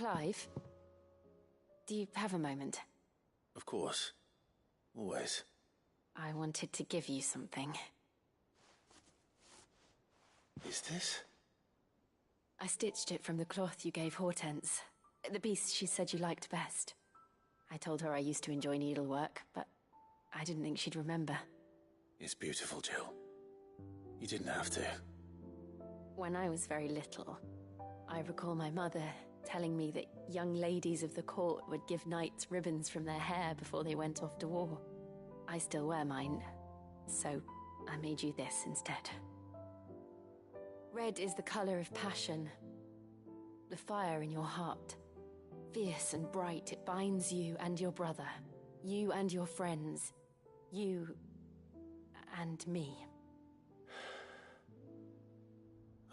Clive? Do you have a moment? Of course. Always. I wanted to give you something. Is this? I stitched it from the cloth you gave Hortense. The piece she said you liked best. I told her I used to enjoy needlework, but I didn't think she'd remember. It's beautiful, Jill. You didn't have to. When I was very little, I recall my mother telling me that young ladies of the court would give knights ribbons from their hair before they went off to war. I still wear mine, so I made you this instead. Red is the color of passion, the fire in your heart. Fierce and bright, it binds you and your brother, you and your friends, you and me.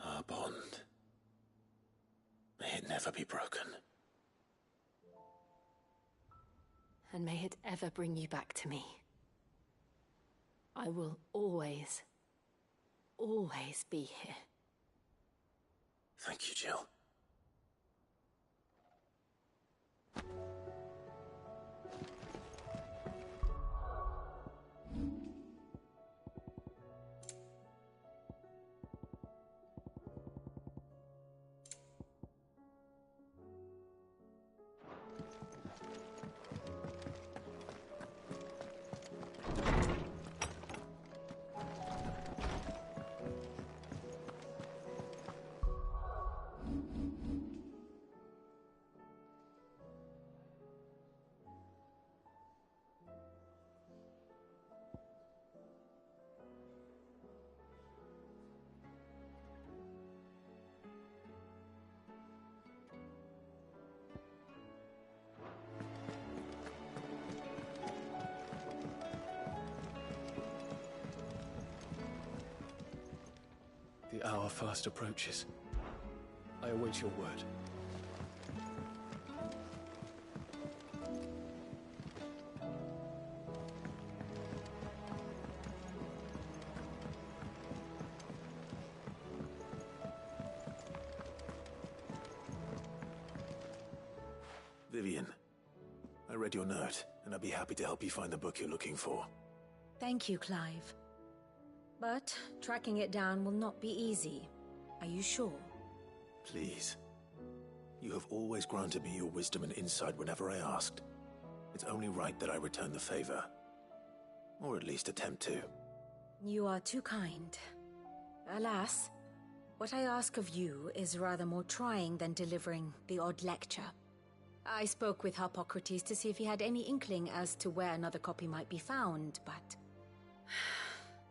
Our bond. May it never be broken. And may it ever bring you back to me. I will always, always be here. Thank you, Jill. The hour fast approaches. I await your word. Vivian, I read your note, and I'd be happy to help you find the book you're looking for. Thank you, Clive. But tracking it down will not be easy. Are you sure? Please. You have always granted me your wisdom and insight whenever I asked. It's only right that I return the favor. Or at least attempt to. You are too kind. Alas, what I ask of you is rather more trying than delivering the odd lecture. I spoke with Harjuno.D to see if he had any inkling as to where another copy might be found, but...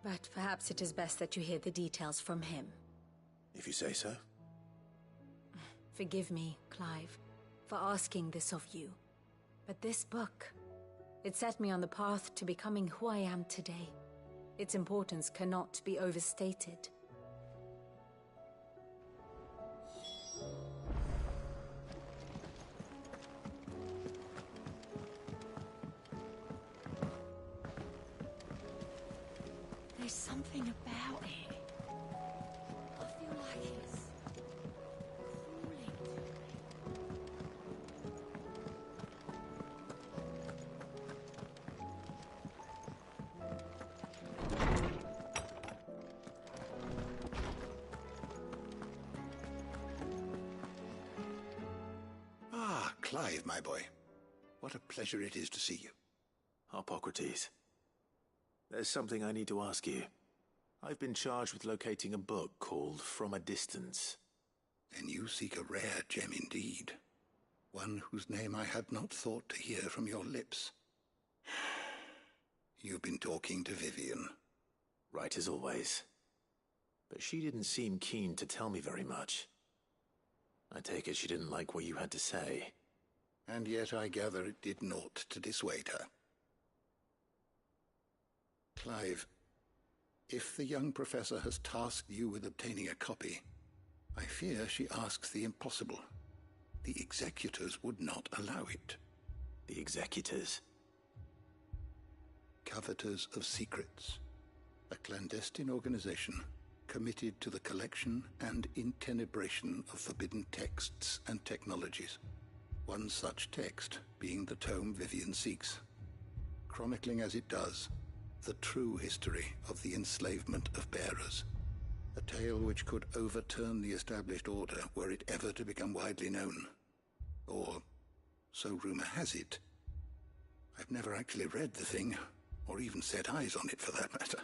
But perhaps it is best that you hear the details from him. If you say so. Forgive me, Clive, for asking this of you. But this book, it set me on the path to becoming who I am today. Its importance cannot be overstated. There's something about it. I feel like it's Ah, Clive, my boy. What a pleasure it is to see you. Harjuno.D. There's something I need to ask you. I've been charged with locating a book called From a Distance. Then you seek a rare gem indeed. One whose name I had not thought to hear from your lips. You've been talking to Vivian. Right as always. But she didn't seem keen to tell me very much. I take it she didn't like what you had to say. And yet I gather it did naught to dissuade her. Clive, if the young professor has tasked you with obtaining a copy, I fear she asks the impossible. The executors would not allow it. The executors? Covetors of Secrets. A clandestine organization committed to the collection and intenebration of forbidden texts and technologies. one such text being the tome Vivian seeks, chronicling as it does the true history of the enslavement of bearers, a tale which could overturn the established order were it ever to become widely known. Or, so rumor has it. I've never actually read the thing, or even set eyes on it for that matter.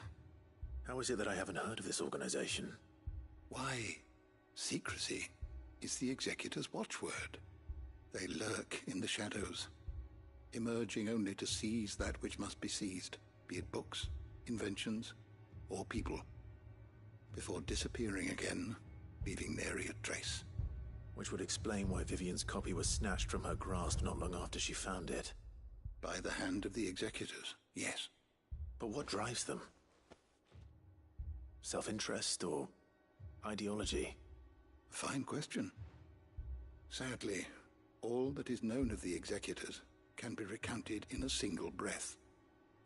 How is it that I haven't heard of this organization? Why, secrecy is the Executor's watchword. They lurk in the shadows, emerging only to seize that which must be seized, be it books, inventions, or people, before disappearing again, leaving nary a trace. Which would explain why Vivian's copy was snatched from her grasp not long after she found it. By the hand of the Executors, yes. But what drives them? Self-interest or ideology? A fine question. Sadly, all that is known of the Executors can be recounted in a single breath.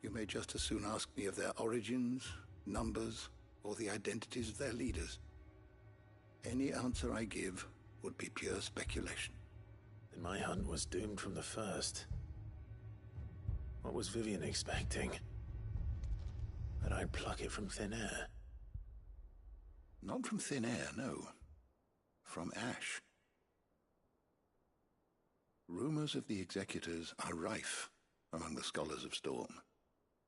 You may just as soon ask me of their origins, numbers, or the identities of their leaders. Any answer I give would be pure speculation. Then my hunt was doomed from the first. What was Vivian expecting? That I'd pluck it from thin air? Not from thin air, no. From ash. Rumors of the Executors are rife among the scholars of Storm,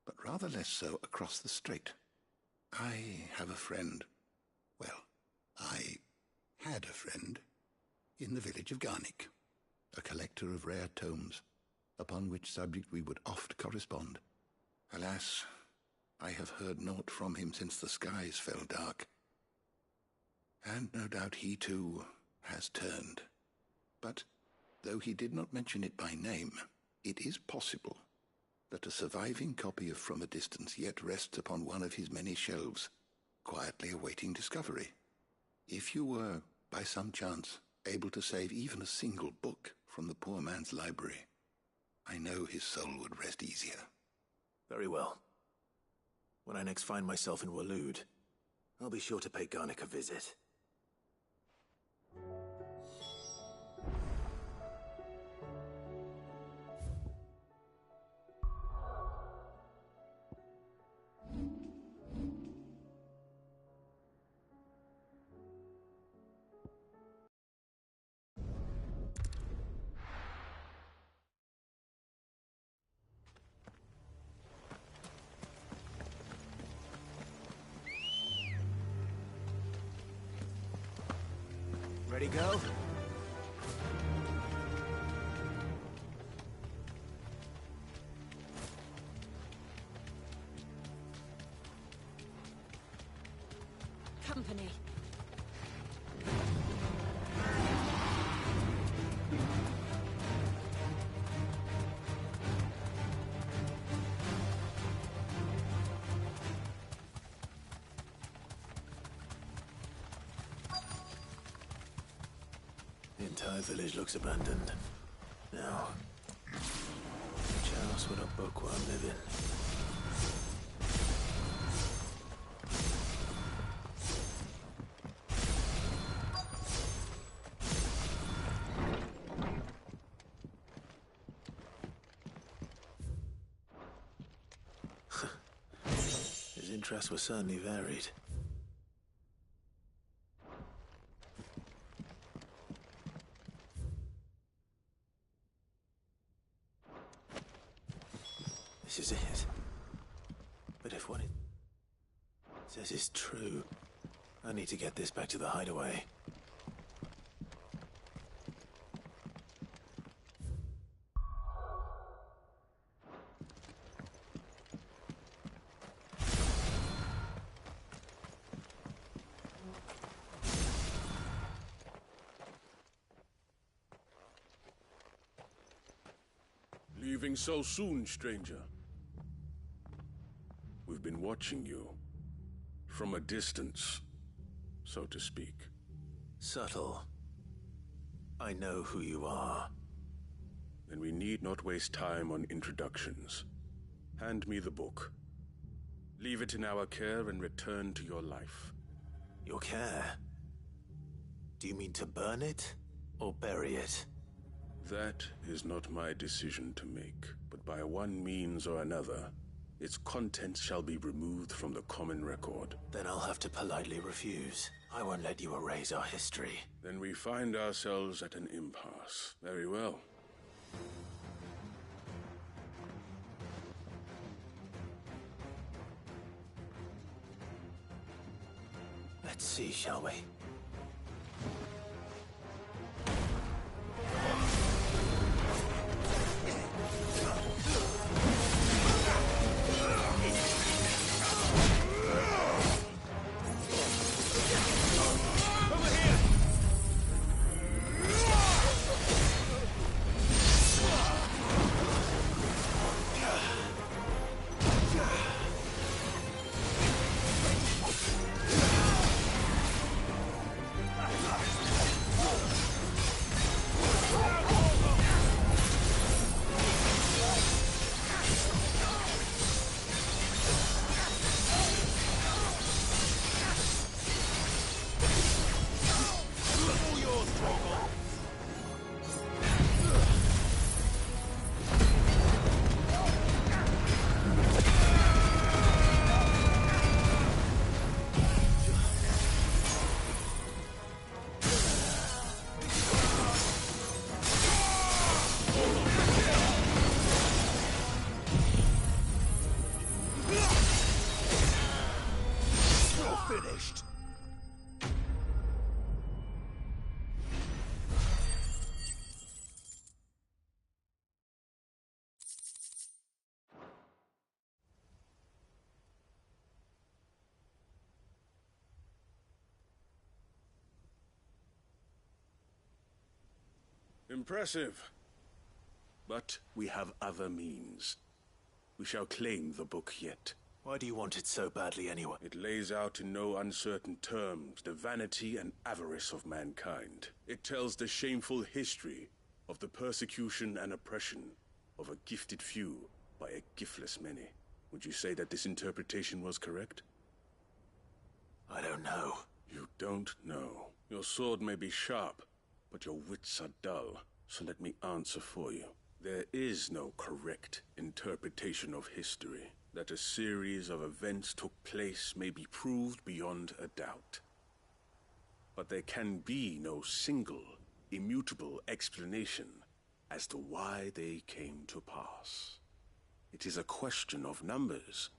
but rather less so across the Strait. I have a friend. Well, I had a friend in the village of Garnick, a collector of rare tomes, upon which subject we would oft correspond. Alas, I have heard naught from him since the skies fell dark. And no doubt he, too, has turned. But, though he did not mention it by name, it is possible that a surviving copy of From a Distance yet rests upon one of his many shelves, quietly awaiting discovery. If you were, by some chance, able to save even a single book from the poor man's library, I know his soul would rest easier. Very well. When I next find myself in Waloed, I'll be sure to pay Garnick a visit. Ready, go? Company. The entire village looks abandoned. Now, which house would a bookworm live in? His interests were certainly varied. This is it. But if what it says is true, I need to get this back to the hideaway. Leaving so soon, stranger? We've been watching you. From a distance, so to speak. Subtle. I know who you are. Then we need not waste time on introductions. Hand me the book. Leave it in our care and return to your life. Your care? Do you mean to burn it or bury it? That is not my decision to make, but by one means or another, its contents shall be removed from the common record. Then I'll have to politely refuse. I won't let you erase our history. Then we find ourselves at an impasse. Very well. Let's see, shall we? Impressive. But we have other means. We shall claim the book yet. Why do you want it so badly anyway? It lays out in no uncertain terms the vanity and avarice of mankind. It tells the shameful history of the persecution and oppression of a gifted few by a giftless many. Would you say that this interpretation was correct? I don't know. You don't know. Your sword may be sharp, but your wits are dull, so let me answer for you. There is no correct interpretation of history. That a series of events took place may be proved beyond a doubt. But there can be no single, immutable explanation as to why they came to pass. It is a question of numbers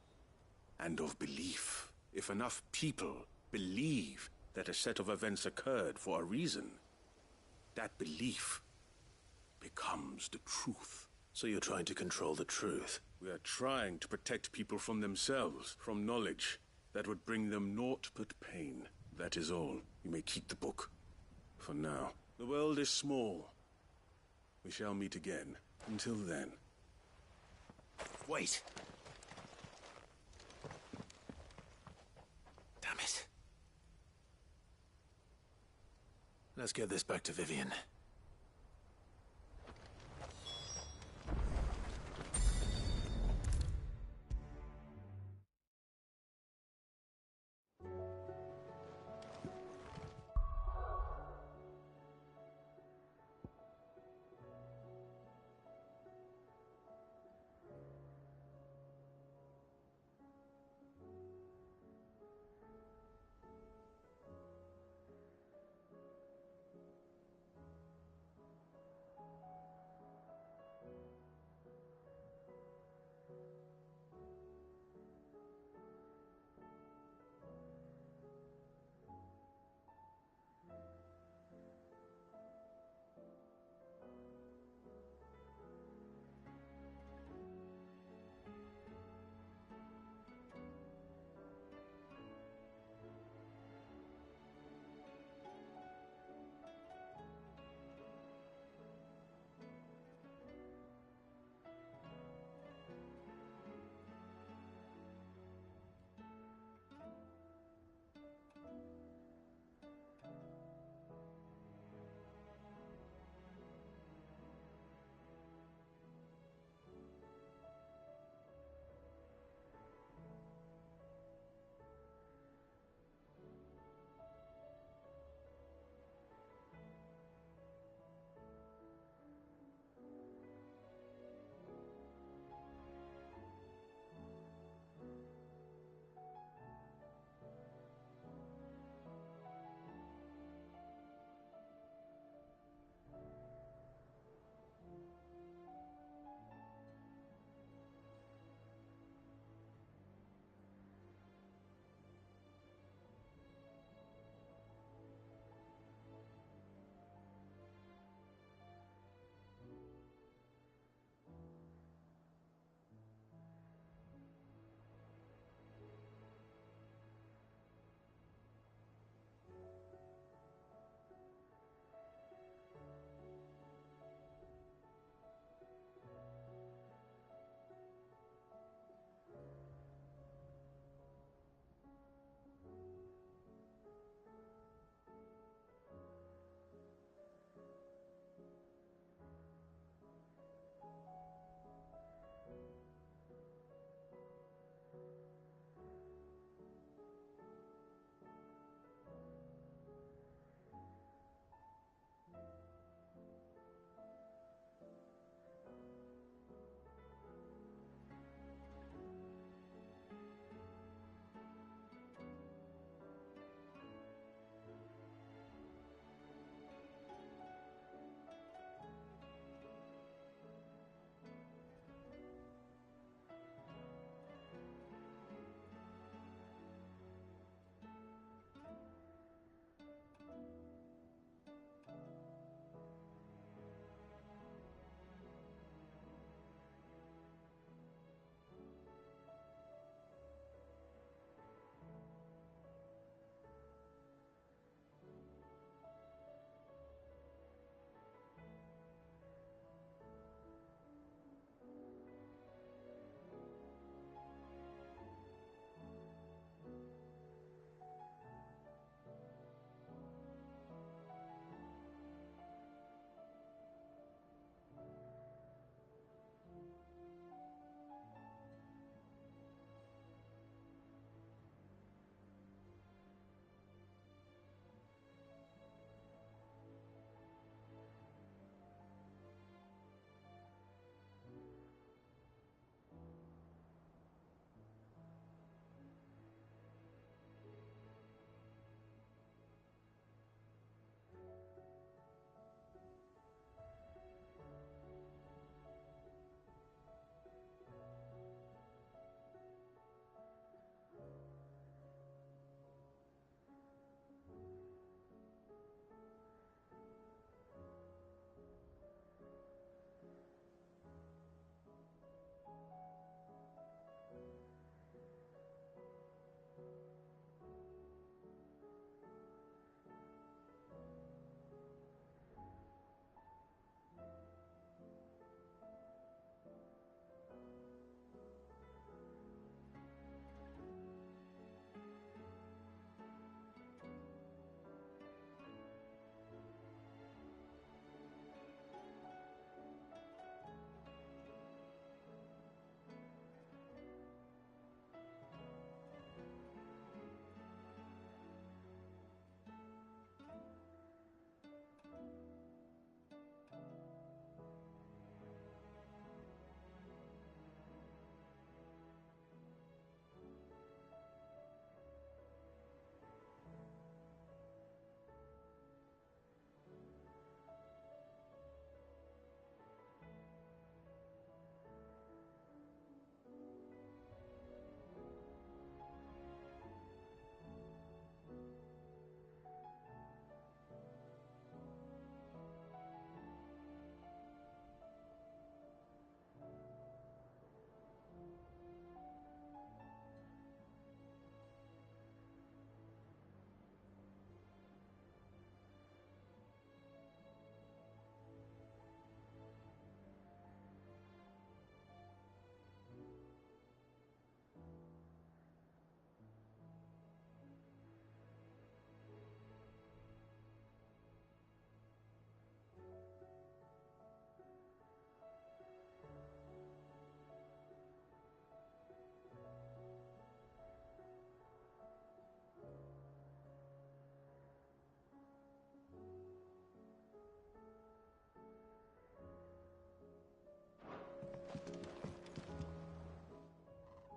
and of belief. If enough people believe that a set of events occurred for a reason, that belief becomes the truth. So you're trying to control the truth? We are trying to protect people from themselves, from knowledge that would bring them naught but pain. That is all. You may keep the book. For now. The world is small. We shall meet again. Until then. Wait! Damn it. Let's get this back to Vivian.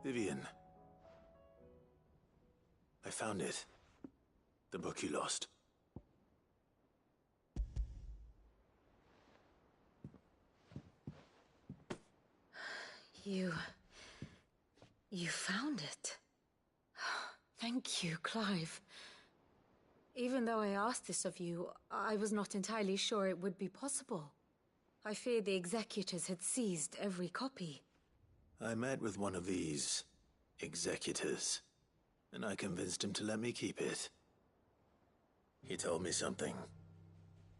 Vivian. I found it. The book you lost. You found it. Thank you, Clive. Even though I asked this of you, I was not entirely sure it would be possible. I feared the executors had seized every copy. I met with one of these executors, and I convinced him to let me keep it. He told me something.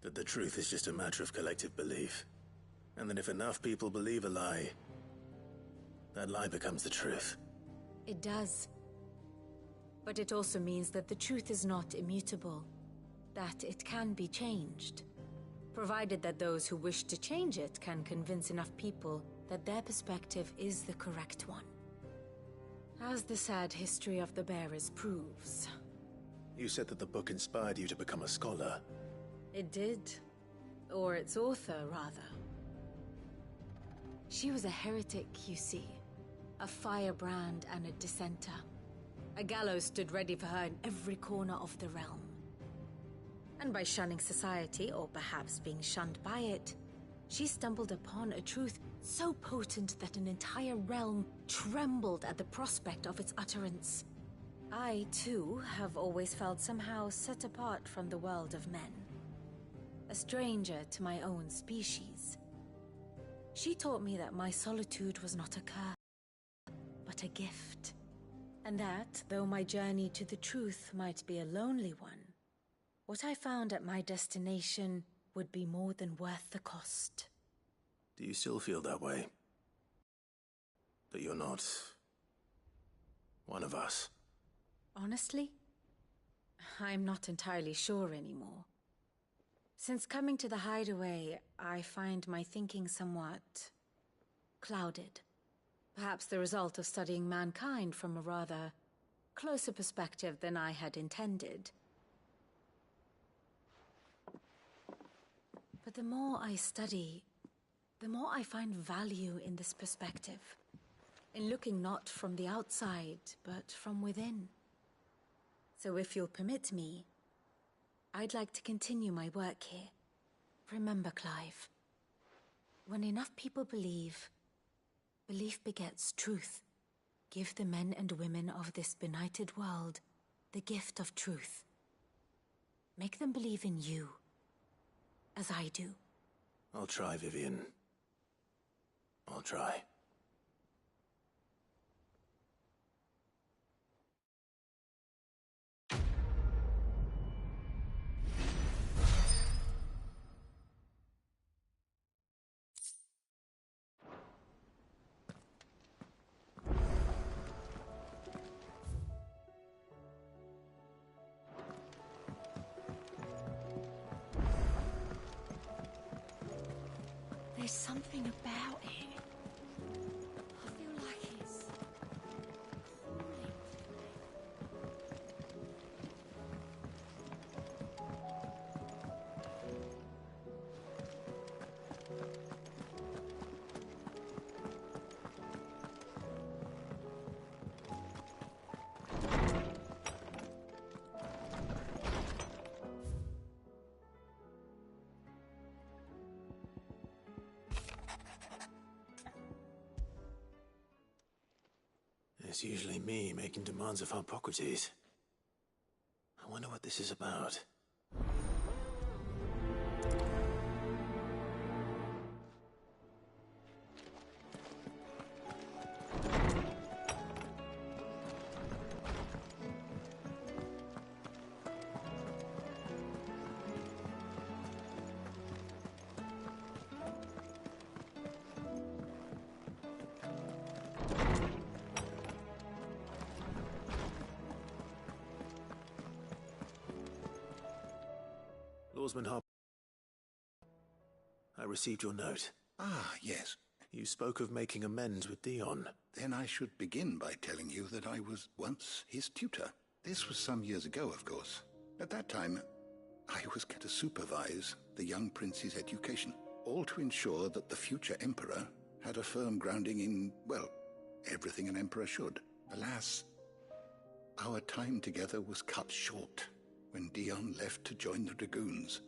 That the truth is just a matter of collective belief. And that if enough people believe a lie, that lie becomes the truth. It does. But it also means that the truth is not immutable. That it can be changed. Provided that those who wish to change it can convince enough people that their perspective is the correct one. As the sad history of the bearers proves. You said that the book inspired you to become a scholar. It did. Or its author, rather. She was a heretic, you see. A firebrand and a dissenter. A gallows stood ready for her in every corner of the realm. And by shunning society, or perhaps being shunned by it, she stumbled upon a truth so potent that an entire realm trembled at the prospect of its utterance. I, too, have always felt somehow set apart from the world of men. A stranger to my own species. She taught me that my solitude was not a curse, but a gift. And that, though my journey to the truth might be a lonely one, what I found at my destination would be more than worth the cost. Do you still feel that way? That you're not one of us? Honestly, I'm not entirely sure anymore. Since coming to the hideaway, I find my thinking somewhat clouded. Perhaps the result of studying mankind from a rather closer perspective than I had intended. But the more I study, the more I find value in this perspective. In looking not from the outside, but from within. So if you'll permit me, I'd like to continue my work here. Remember, Clive, when enough people believe, belief begets truth. Give the men and women of this benighted world the gift of truth. Make them believe in you, as I do. I'll try, Vivian. I'll try. There's something about it. I feel like it's calling. It's usually me making demands of Harpocrates. I wonder what this is about. Lawsman Harp, I received your note. Ah, yes. You spoke of making amends with Dion. Then I should begin by telling you that I was once his tutor. This was some years ago, of course. At that time, I was to supervise the young prince's education, all to ensure that the future emperor had a firm grounding in, well, everything an emperor should. Alas, our time together was cut short when Dion left to join the Dragoons.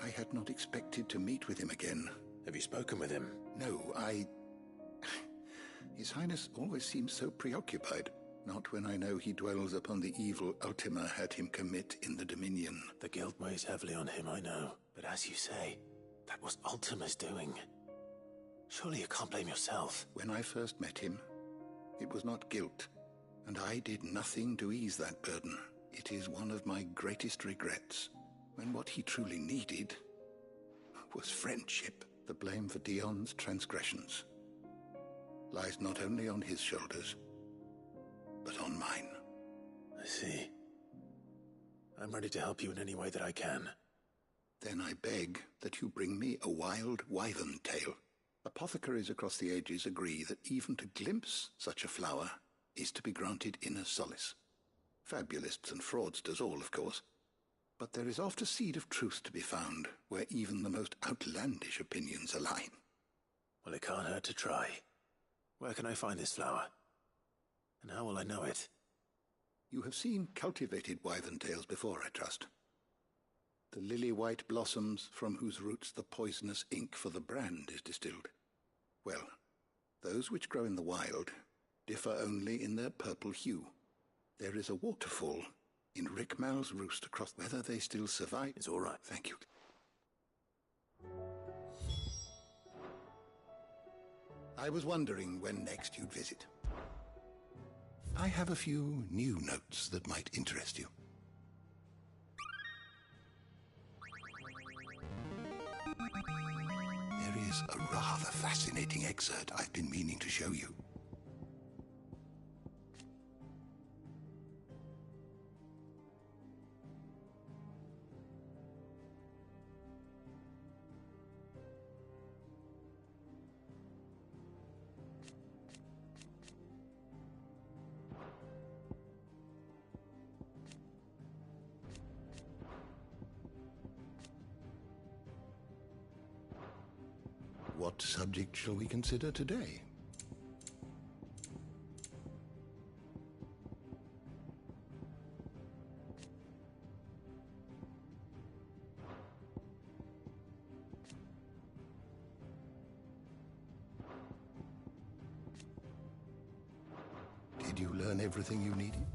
I had not expected to meet with him again. Have you spoken with him? No, His Highness always seems so preoccupied. Not when I know he dwells upon the evil Ultima had him commit in the Dominion. The guilt weighs heavily on him, I know. But as you say, that was Ultima's doing. Surely you can't blame yourself. When I first met him, it was not guilt, and I did nothing to ease that burden. It is one of my greatest regrets, when what he truly needed was friendship. The blame for Dion's transgressions lies not only on his shoulders, but on mine. I see. I'm ready to help you in any way that I can. Then I beg that you bring me a wild wyvern tail. Apothecaries across the ages agree that even to glimpse such a flower is to be granted inner solace. Fabulists and fraudsters all, of course. But there is oft a seed of truth to be found where even the most outlandish opinions align. Well, it can't hurt to try. Where can I find this flower? And how will I know it? You have seen cultivated wyvern tails before, I trust. The lily-white blossoms from whose roots the poisonous ink for the brand is distilled. Well, those which grow in the wild differ only in their purple hue. There is a waterfall in Rickmal's roost across. Whether they still survive... It's all right. Thank you. I was wondering when next you'd visit. I have a few new notes that might interest you. There is a rather fascinating excerpt I've been meaning to show you. What subject shall we consider today? Did you learn everything you needed?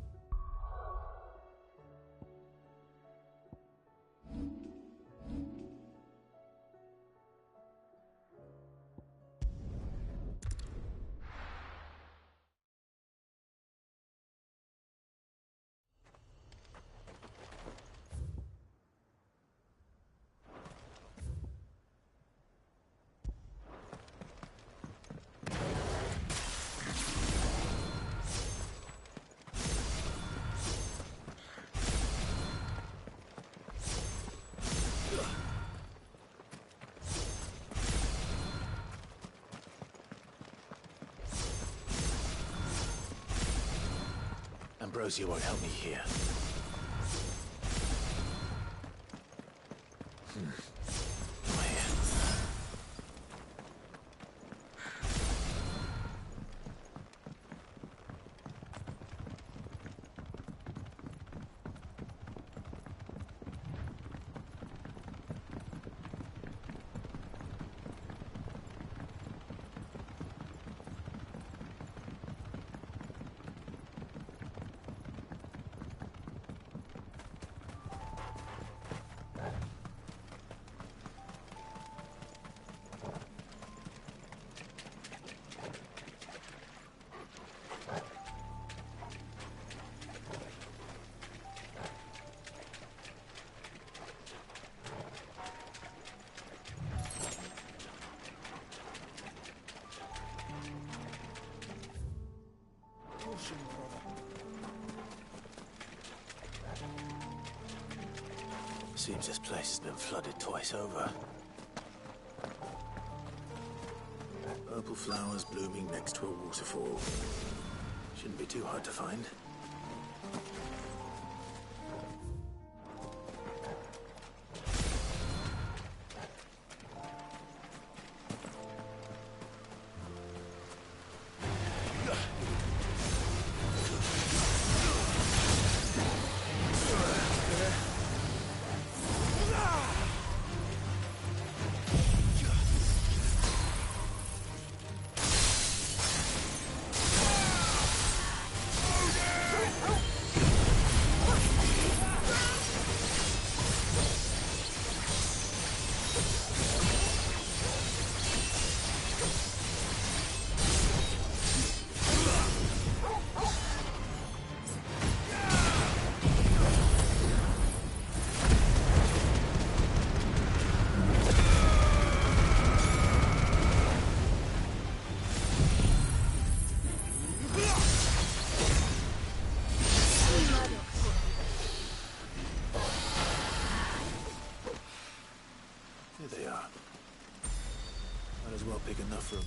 Ambrosia won't help me here. Oh, yeah. Seems this place has been flooded twice over. Purple flowers blooming next to a waterfall. Shouldn't be too hard to find. big enough room.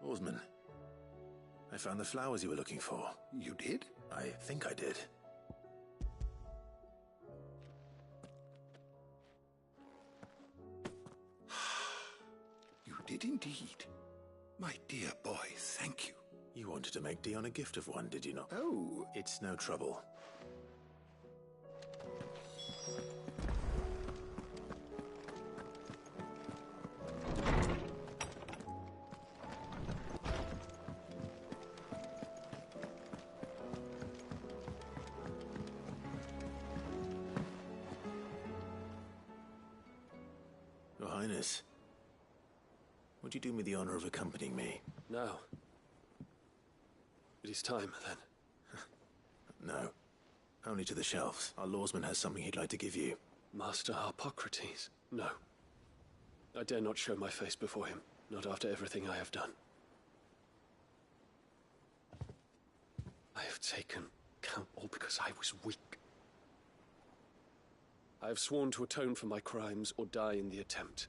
Oarsman, I found the flowers you were looking for. You did? I think I did. You did indeed. My dear boy, thank you. You wanted to make Dion a gift of one, did you not? Oh, It's no trouble. Your Highness, would you do me the honor of accompanying me? Now. It is time, then. No. Only to the shelves. Our lawsman has something he'd like to give you. Master Harpocrates? No. I dare not show my face before him, not after everything I have done. I have taken count all because I was weak. I have sworn to atone for my crimes or die in the attempt.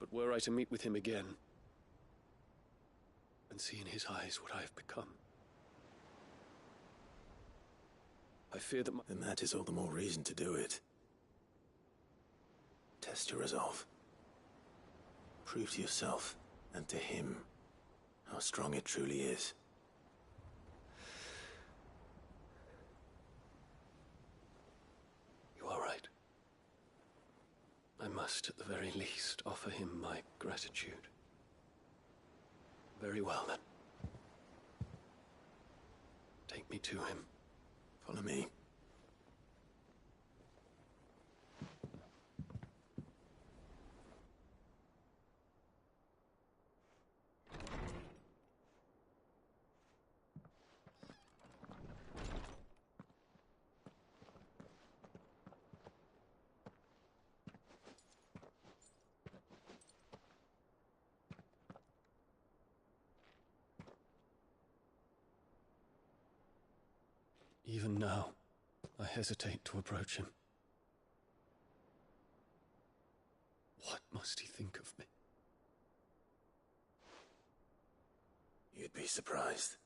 But were I to meet with him again, and see in his eyes what I have become, I fear that Then that is all the more reason to do it. Test your resolve. Prove to yourself, and to him, how strong it truly is. You are right. I must, at the very least, offer him my gratitude. Very well, then. Take me to him. Follow me. Even now, I hesitate to approach him. What must he think of me? You'd be surprised.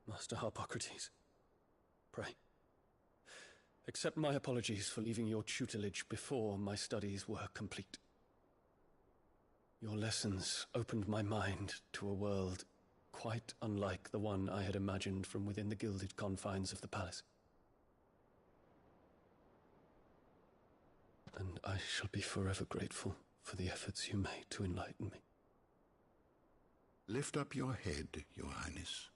Master Harpocrates, pray, accept my apologies for leaving your tutelage before my studies were complete. Your lessons opened my mind to a world quite unlike the one I had imagined from within the gilded confines of the palace. And I shall be forever grateful for the efforts you made to enlighten me. Lift up your head, Your Highness.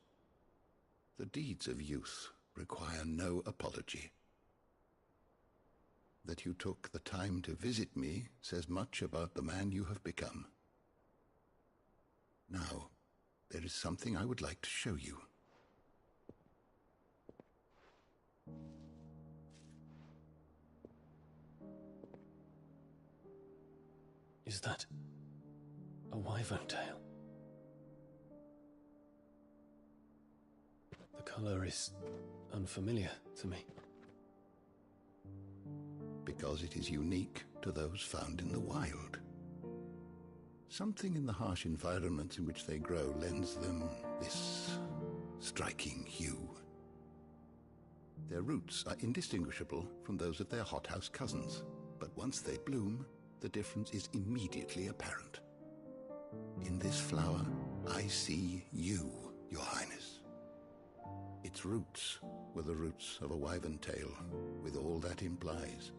The deeds of youth require no apology. That you took the time to visit me says much about the man you have become. Now, there is something I would like to show you. Is that a wyvern tail? The color is unfamiliar to me. Because it is unique to those found in the wild. Something in the harsh environments in which they grow lends them this striking hue. Their roots are indistinguishable from those of their hothouse cousins, but once they bloom, the difference is immediately apparent. In this flower, I see you, Your Highness. Its roots were the roots of a wyvern tail, with all that implies.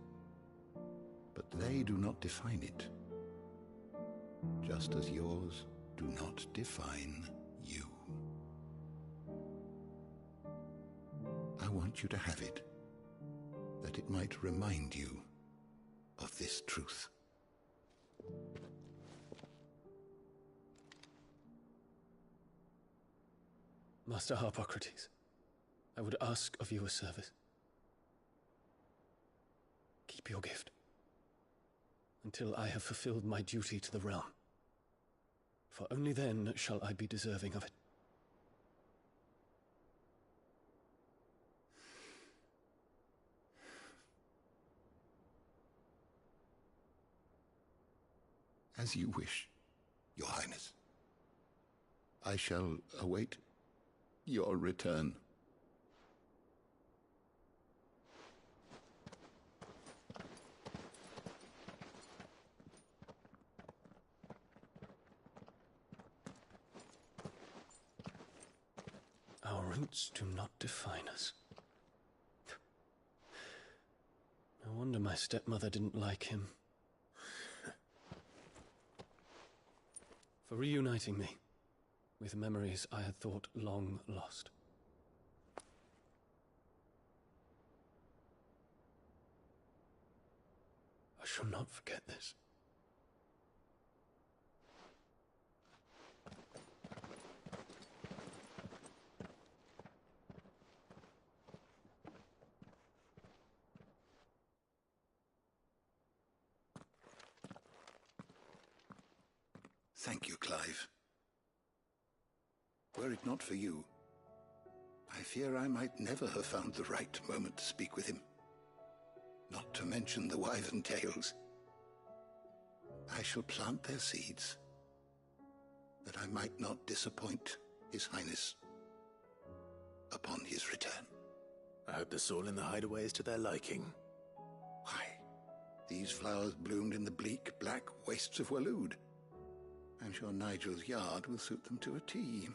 But they do not define it, just as yours do not define you. I want you to have it, that it might remind you of this truth. Master Harpocrates, I would ask of you a service. Keep your gift until I have fulfilled my duty to the realm, for only then shall I be deserving of it. As you wish, Your Highness. I shall await your return. Our roots do not define us. No wonder my stepmother didn't like him. For reuniting me with memories I had thought long lost. I shall not forget this. Thank you, Clive. Were it not for you, I fear I might never have found the right moment to speak with him. Not to mention the wyvern tales. I shall plant their seeds, that I might not disappoint His Highness upon his return. I hope the soil in the hideaway is to their liking. Why, these flowers bloomed in the bleak, black wastes of Waloed. I'm sure Nigel's yard will suit them to a T.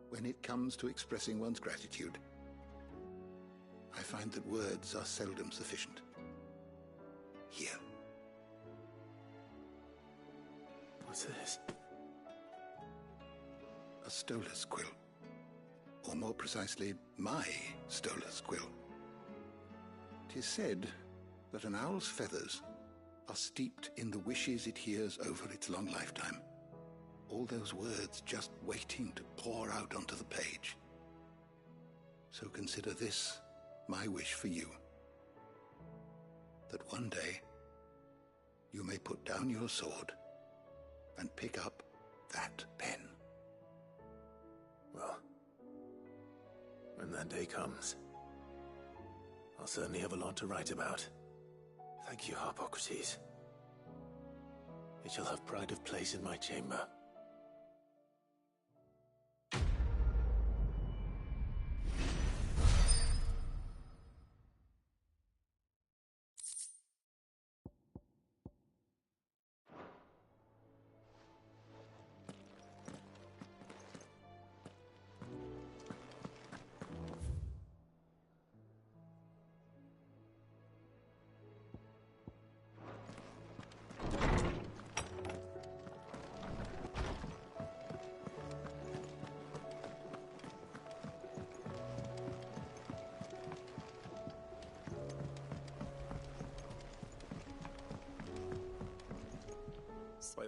When it comes to expressing one's gratitude, I find that words are seldom sufficient. Here. What's this? A stolas quill. Or more precisely, my stolas quill. 'Tis said that an owl's feathers are steeped in the wishes it hears over its long lifetime. All those words just waiting to pour out onto the page. So consider this my wish for you. That one day you may put down your sword and pick up that pen. Well, when that day comes, I'll certainly have a lot to write about. Thank you, Harpocrates. It shall have pride of place in my chamber.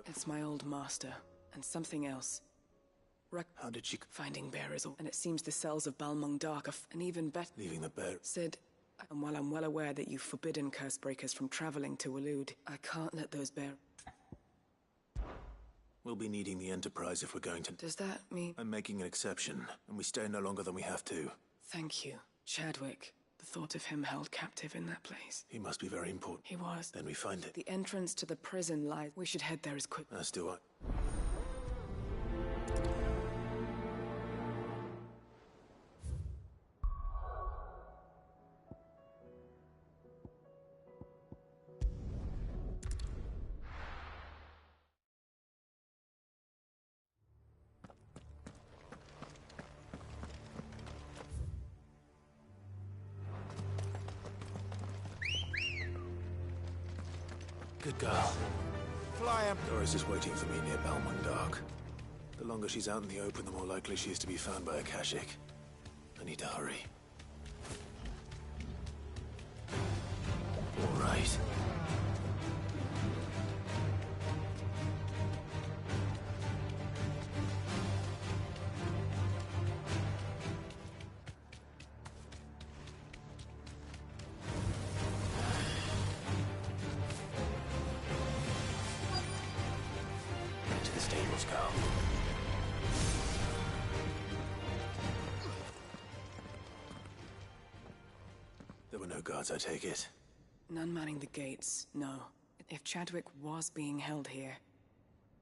It's my old master, and something else. How did she... Finding bearers, and it seems the cells of Balmung Dark are and even better. Leaving the bear... Sid, and while I'm well aware that you've forbidden Cursebreakers from traveling to Waloed, I can't let those bear... We'll be needing the Enterprise if we're going to... Does that mean... I'm making an exception, and we stay no longer than we have to. Thank you. Chadwick. The thought of him held captive in that place. He must be very important. He was. Then we find it. The entrance to the prison lies... We should head there as quick... As do I. Good girl. Fly him. Doris is waiting for me near Balmung Dark. The longer she's out in the open, the more likely she is to be found by Akashic. I need to hurry. All right. No guards, I take it. None manning the gates, no. If Chadwick was being held here,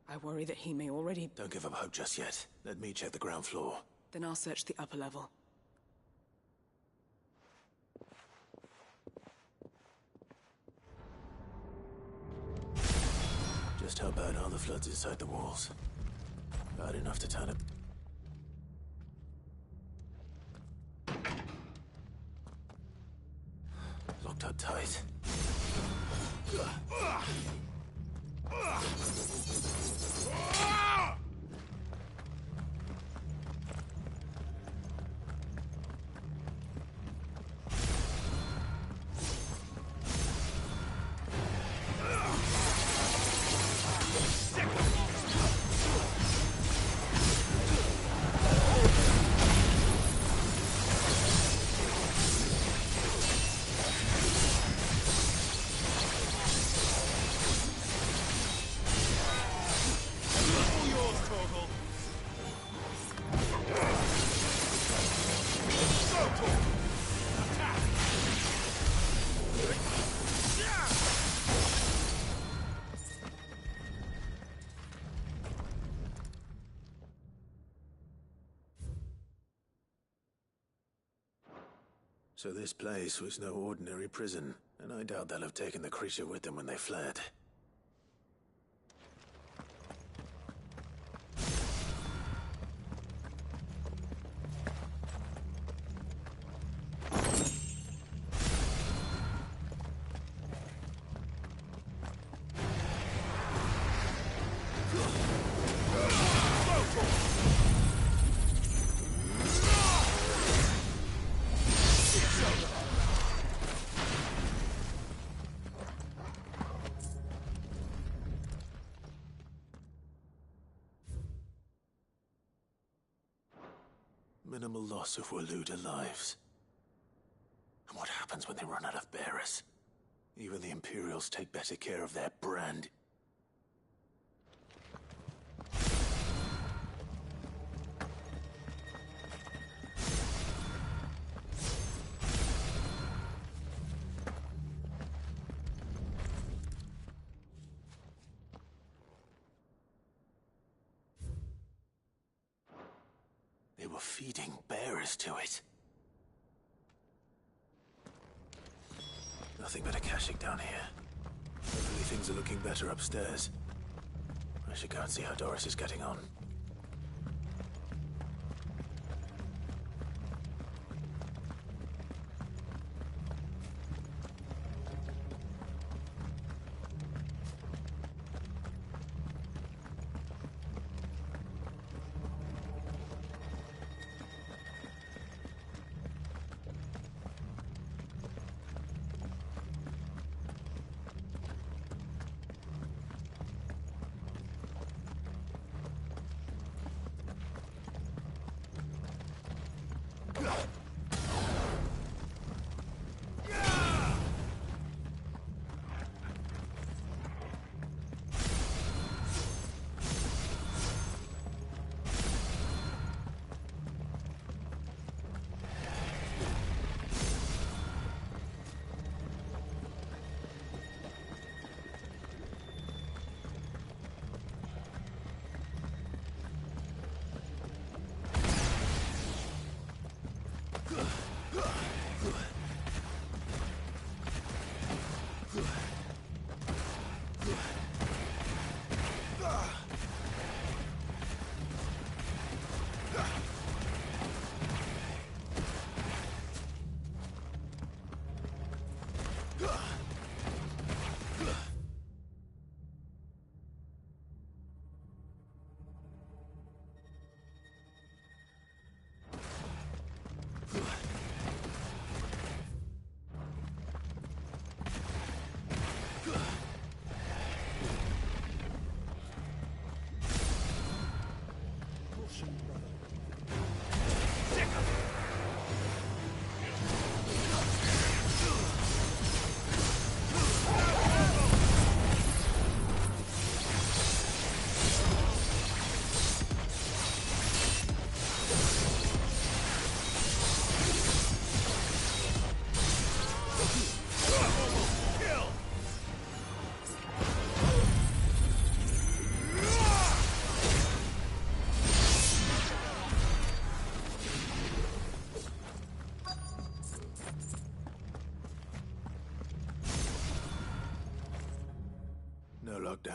I worry that he may already... Don't give up hope just yet. Let me check the ground floor. Then I'll search the upper level. Just how bad are the floods inside the walls? Bad enough to turn it. Locked up tight. So this place was no ordinary prison, and I doubt they'll have taken the creature with them when they fled. Minimal loss of Waluda lives. And what happens when they run out of bearers? Even the Imperials take better care of their brand. They were feeding bearers to it. Nothing but a caching down here. Hopefully things are looking better upstairs. I should go and see how Doris is getting on.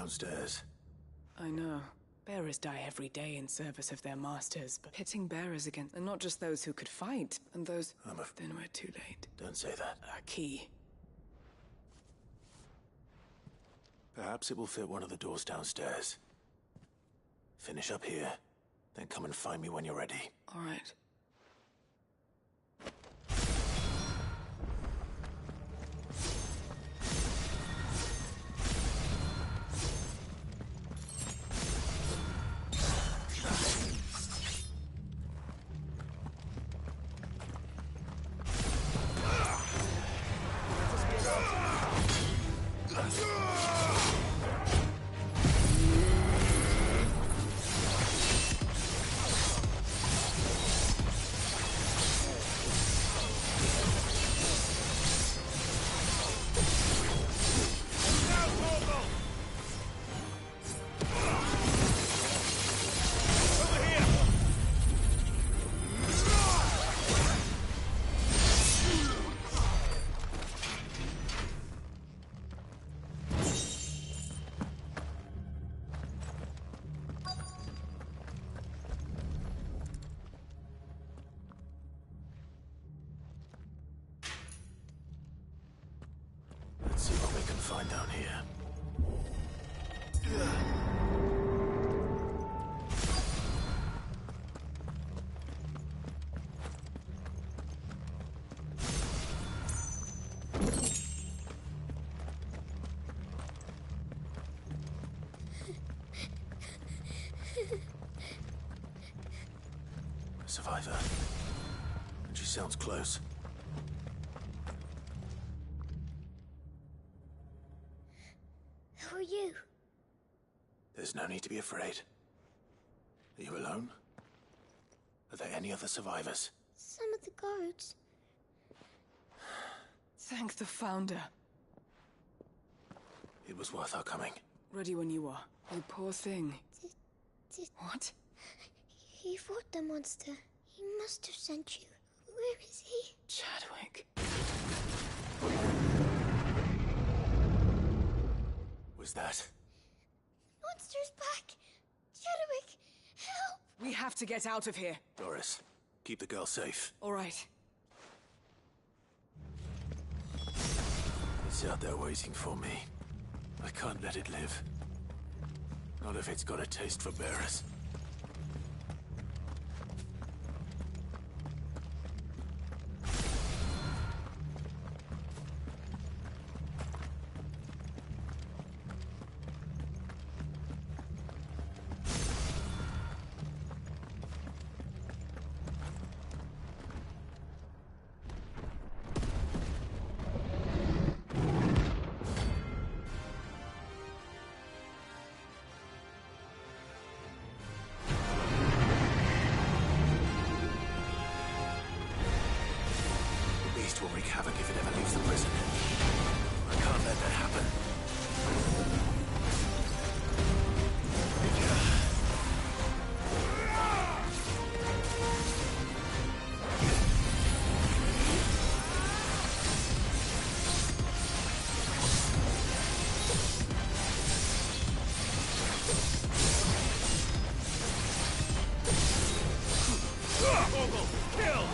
downstairs. I know. Bearers die every day in service of their masters, but pitting bearers against... And not just those who could fight, and those... Then we're too late. Don't say that. A key. Perhaps it will fit one of the doors downstairs. Finish up here, then come and find me when you're ready. All right. Let's see what we can find down here. A survivor. And she sounds close. Who are you? There's no need to be afraid. Are you alone? Are there any other survivors? Some of the guards. Thank the Founder. It was worth our coming. Ready when you are. You poor thing. Did What? he fought the monster? He must have sent you. Where is he? Chadwick. Was that? Monster's back! Chadwick, help! We have to get out of here. Doris, keep the girl safe. All right. It's out there waiting for me. I can't let it live. Not if it's got a taste for bearers. Will wreak havoc if it ever leaves the prison. I can't let that happen. Kill!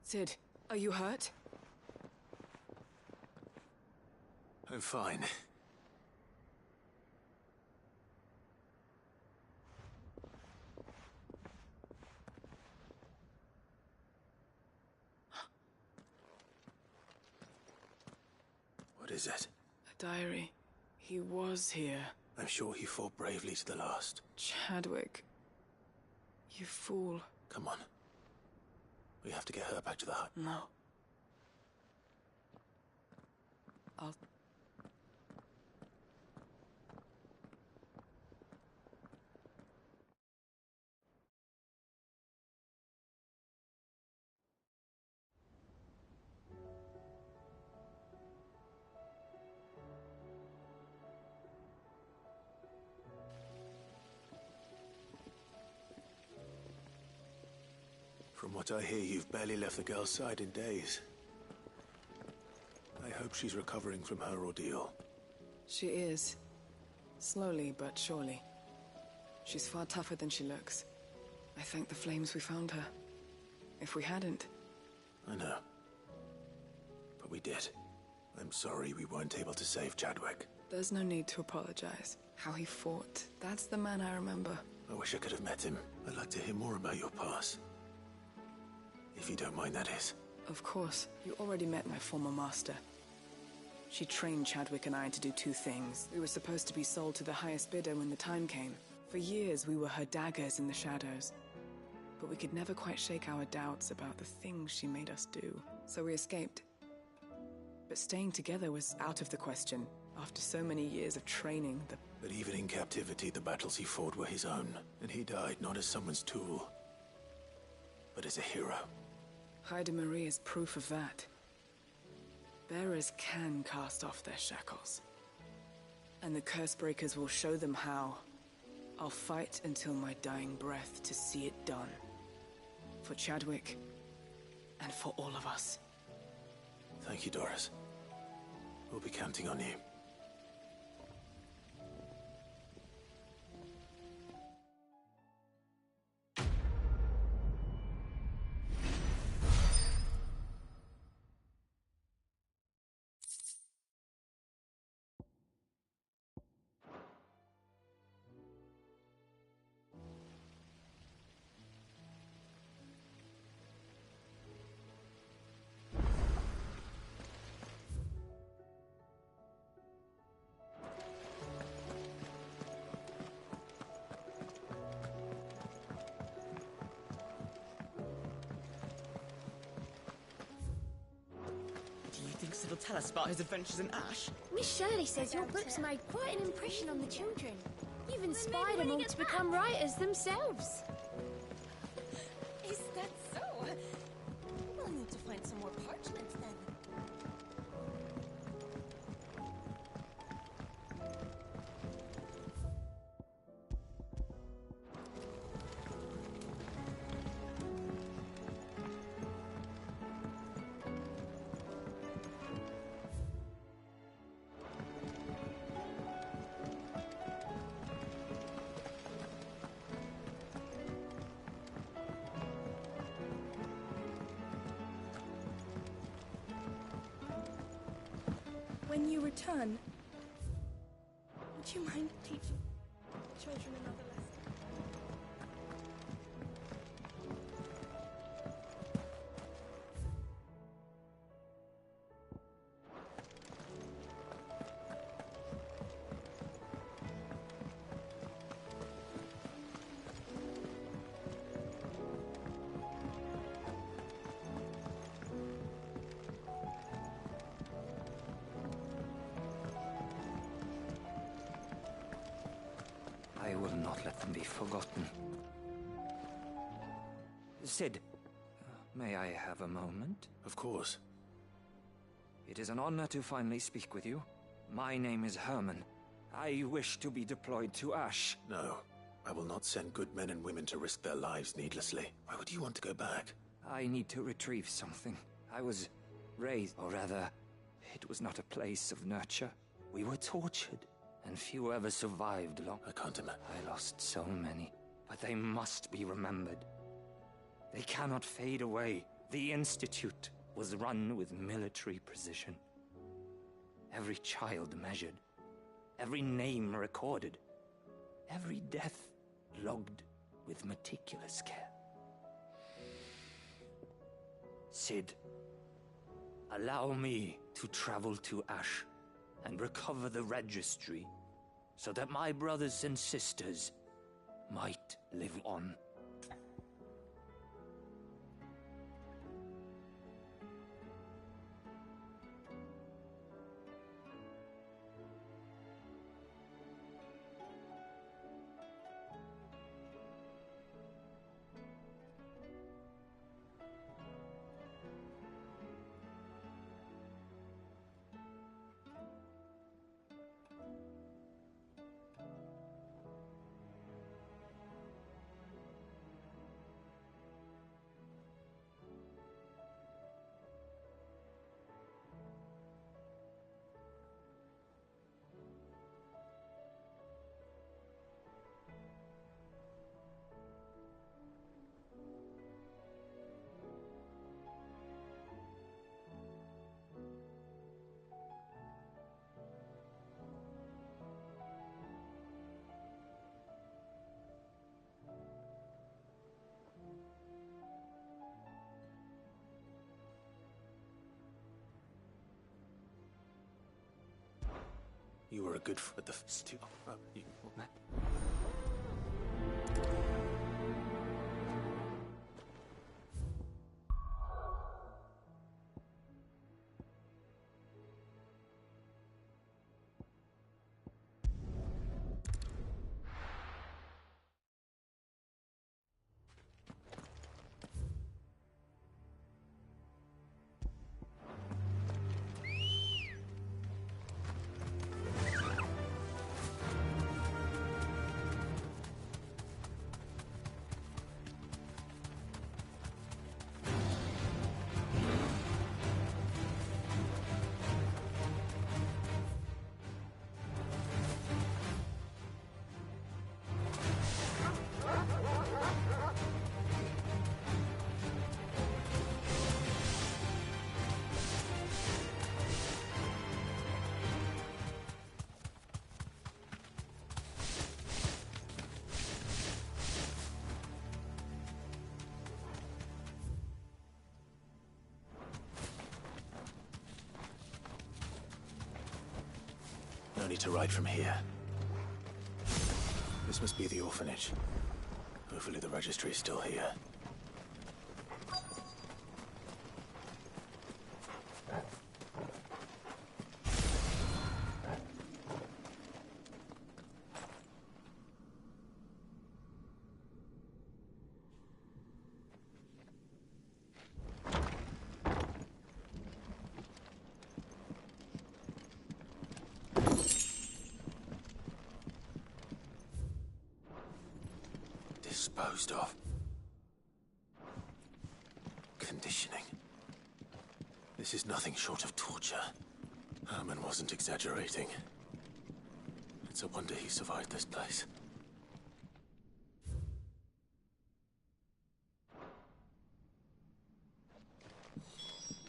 Sid, are you hurt? I'm fine. What is it? A diary. He was here. I'm sure he fought bravely to the last. Chadwick. You fool. Come on. We have to get her back to the hut. No. I'll... From what I hear, you've barely left the girl's side in days. I hope she's recovering from her ordeal. She is. Slowly but surely. She's far tougher than she looks. I thank the flames we found her. If we hadn't... I know. But we did. I'm sorry we weren't able to save Chadwick. There's no need to apologize. How he fought, that's the man I remember. I wish I could have met him. I'd like to hear more about your past. If you don't mind, that is. Of course. You already met my former master. She trained Chadwick and I to do two things. We were supposed to be sold to the highest bidder when the time came. For years, we were her daggers in the shadows. But we could never quite shake our doubts about the things she made us do. So we escaped. But staying together was out of the question. After so many years of training, But even in captivity, the battles he fought were his own. And he died not as someone's tool, but as a hero. Hyde Marie is proof of that. Bearers can cast off their shackles. And the Cursebreakers will show them how. I'll fight until my dying breath to see it done. For Chadwick, and for all of us. Thank you, Doris. We'll be counting on you. It'll tell us about his adventures in Ash. Miss Shirley says your books made quite an impression on the children. You've inspired them all to become writers themselves. Is that so? We'll need to find some more parchment then. When you return, would you mind teaching children another lesson? I will not let them be forgotten. Sid, may I have a moment? Of course. It is an honor to finally speak with you. My name is Herman. I wish to be deployed to Ash. No, I will not send good men and women to risk their lives needlessly. Why would you want to go back? I need to retrieve something. I was raised, or rather, it was not a place of nurture. We were tortured, and few ever survived long. I can't imagine. I lost so many, but they must be remembered. They cannot fade away. The Institute was run with military precision. Every child measured, every name recorded, every death logged with meticulous care. Sid, allow me to travel to Ash and recover the registry so that my brothers and sisters might live on. You were a good at the No need to ride from here. This must be the orphanage. Hopefully the registry is still here. Disposed of. Conditioning. This is nothing short of torture. Herman wasn't exaggerating. It's a wonder he survived this place.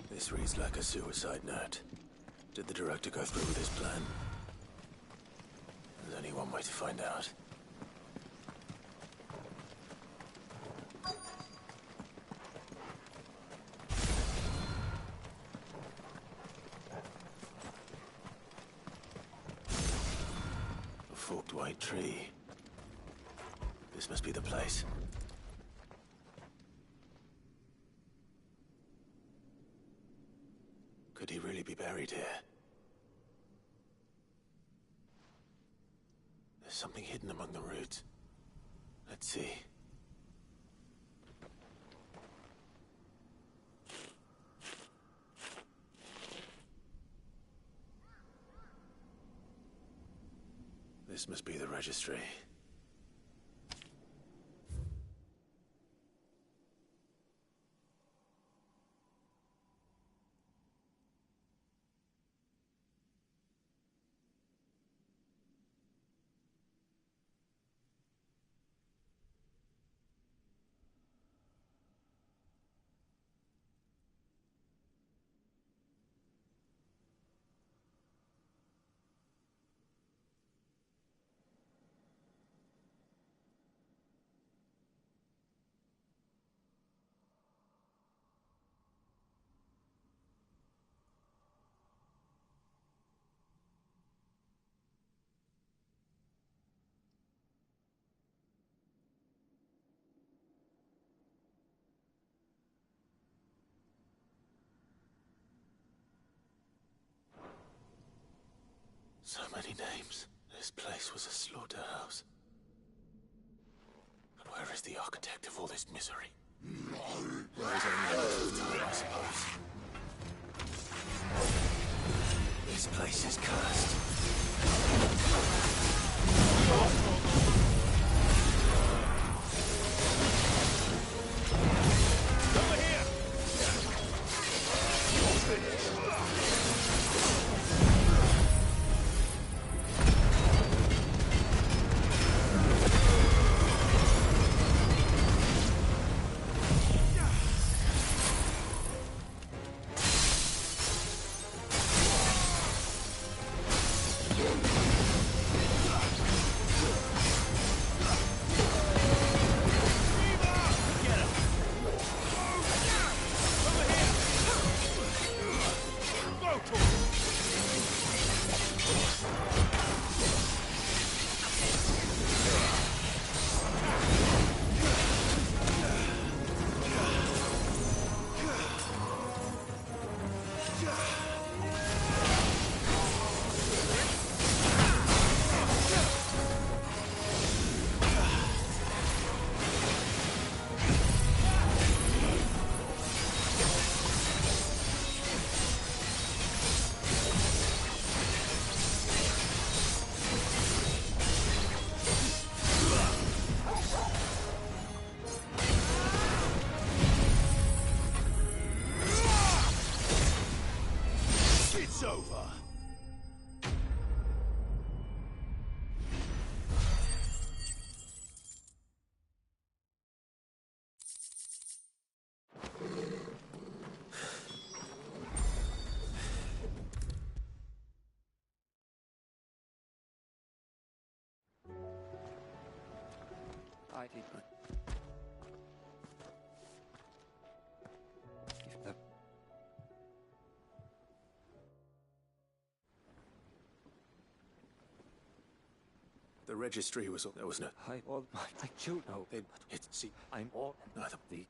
This reads like a suicide note. Did the director go through with his plan? There's only one way to find out. A forked white tree. This must be the place. Could he really be buried here? There's something hidden among the roots. Let's see. This must be the registry. many names. This place was a slaughterhouse. But where is the architect of all this misery? There is only a matter of time, I suppose. This place is cursed. I did. The registry was... There was no... I all my children. No, It's... See... I'm all... Neither... The...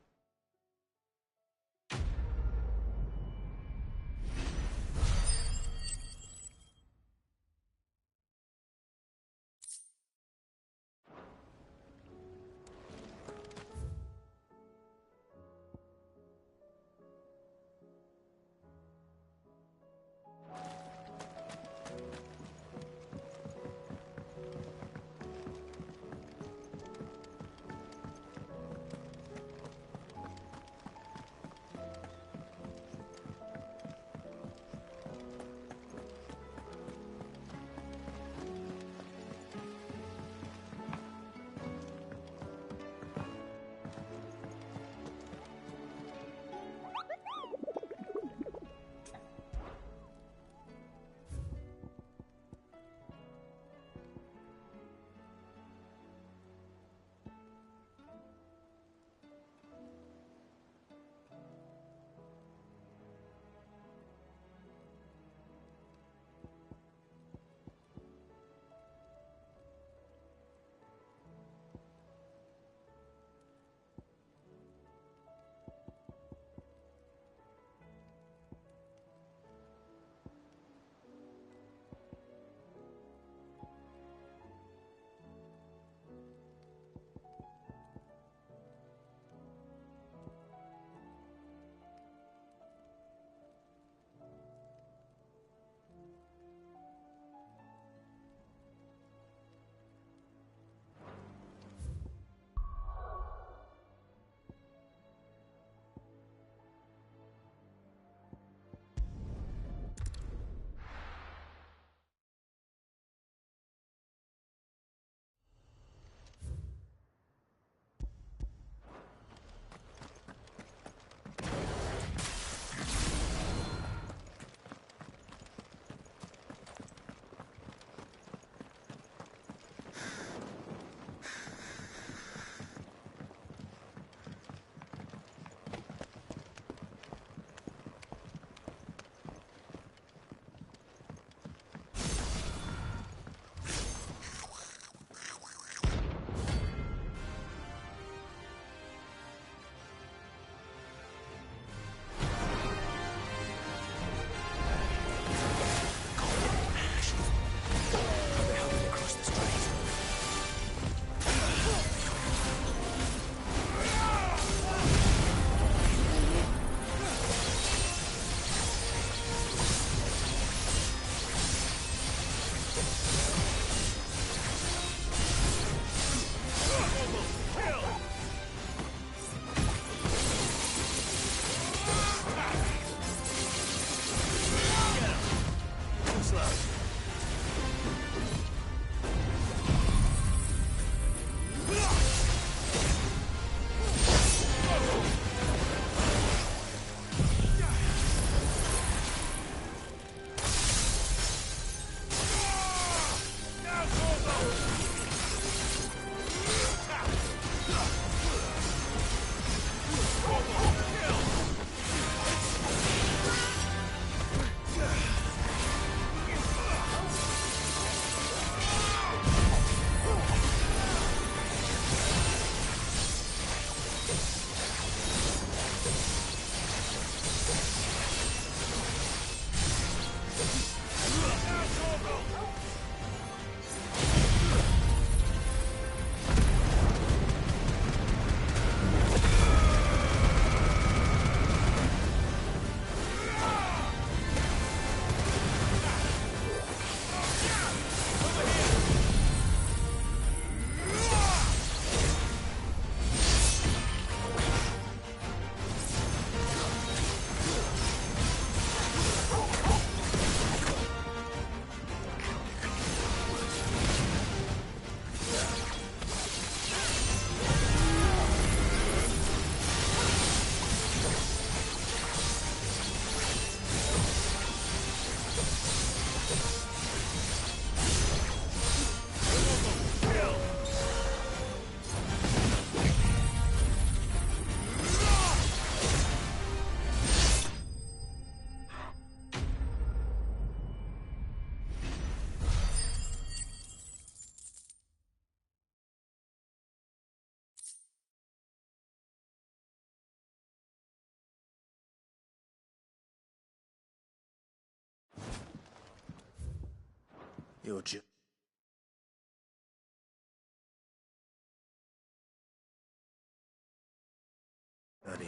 Your journey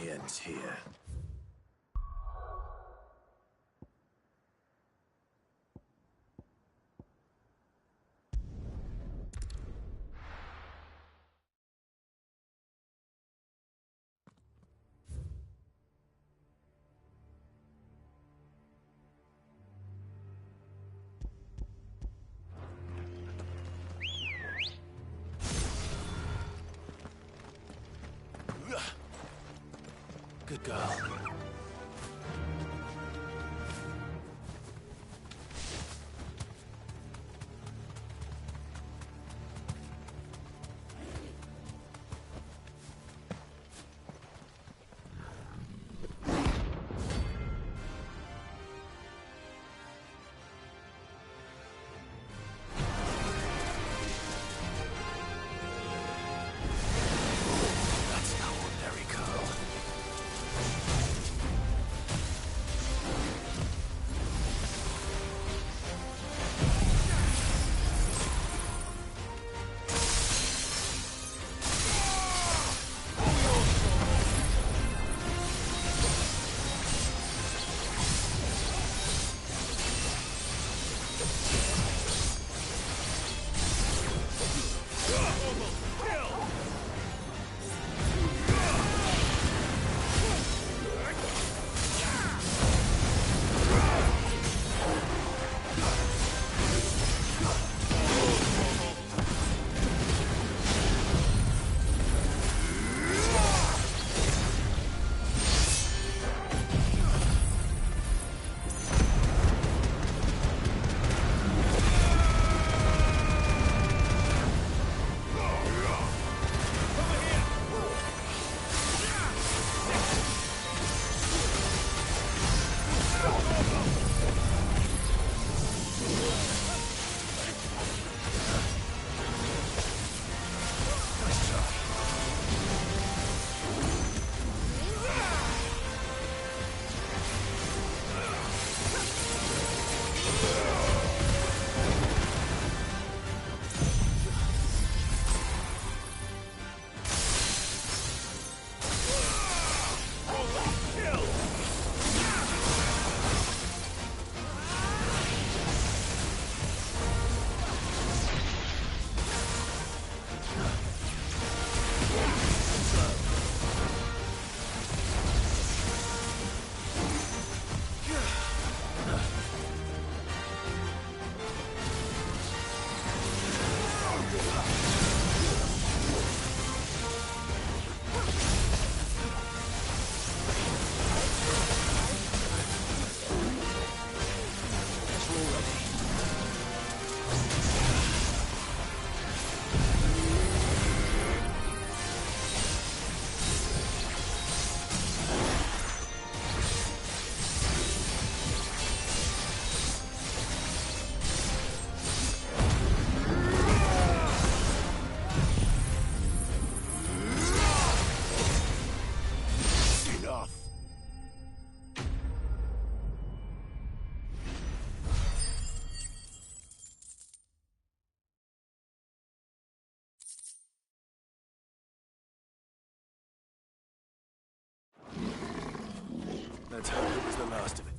ends here. Good girl. That's no ordinary girl. Let's hope it was the last of it.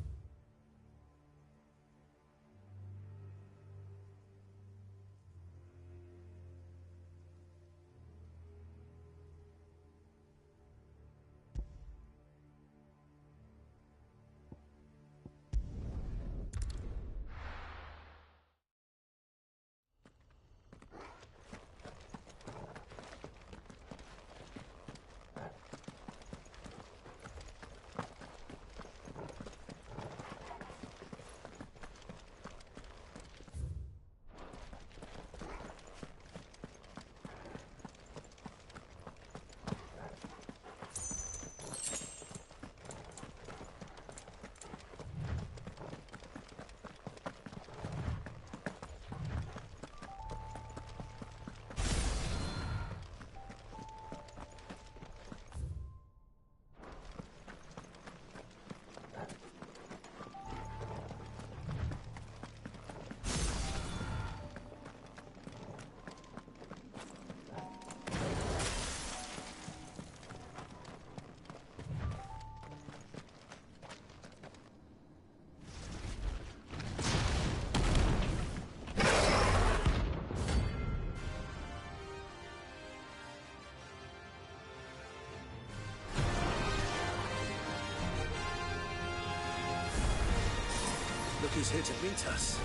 who's here to meet us.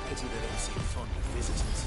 Pity they don't seem fond of visitors.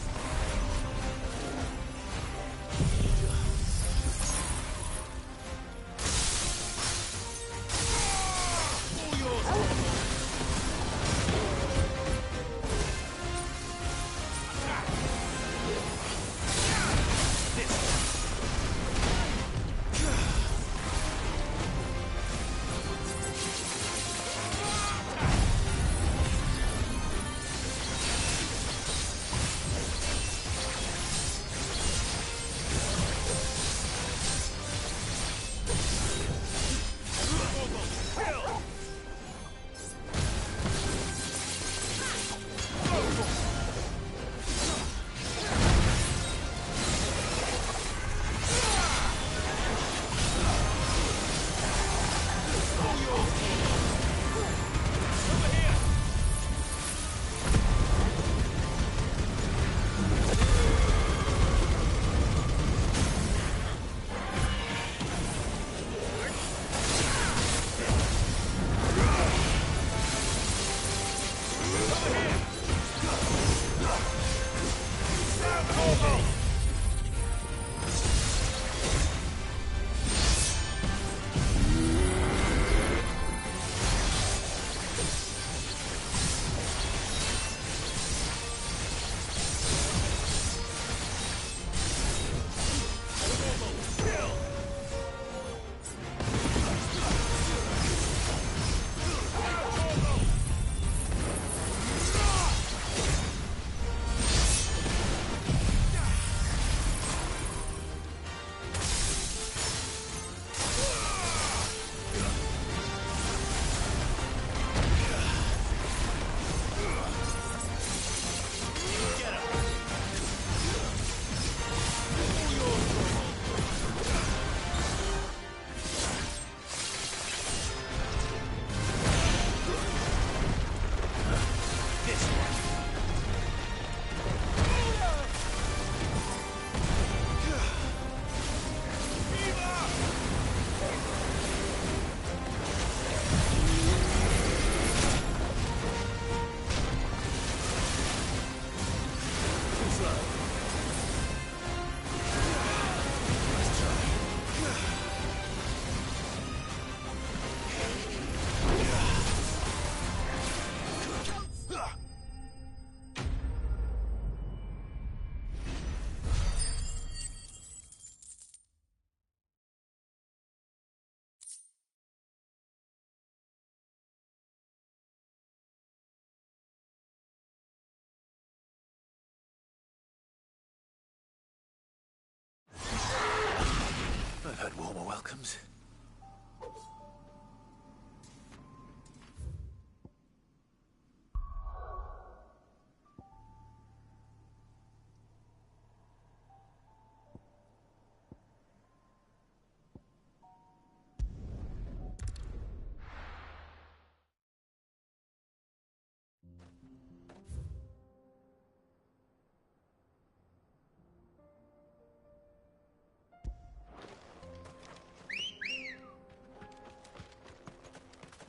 I've had warmer welcomes.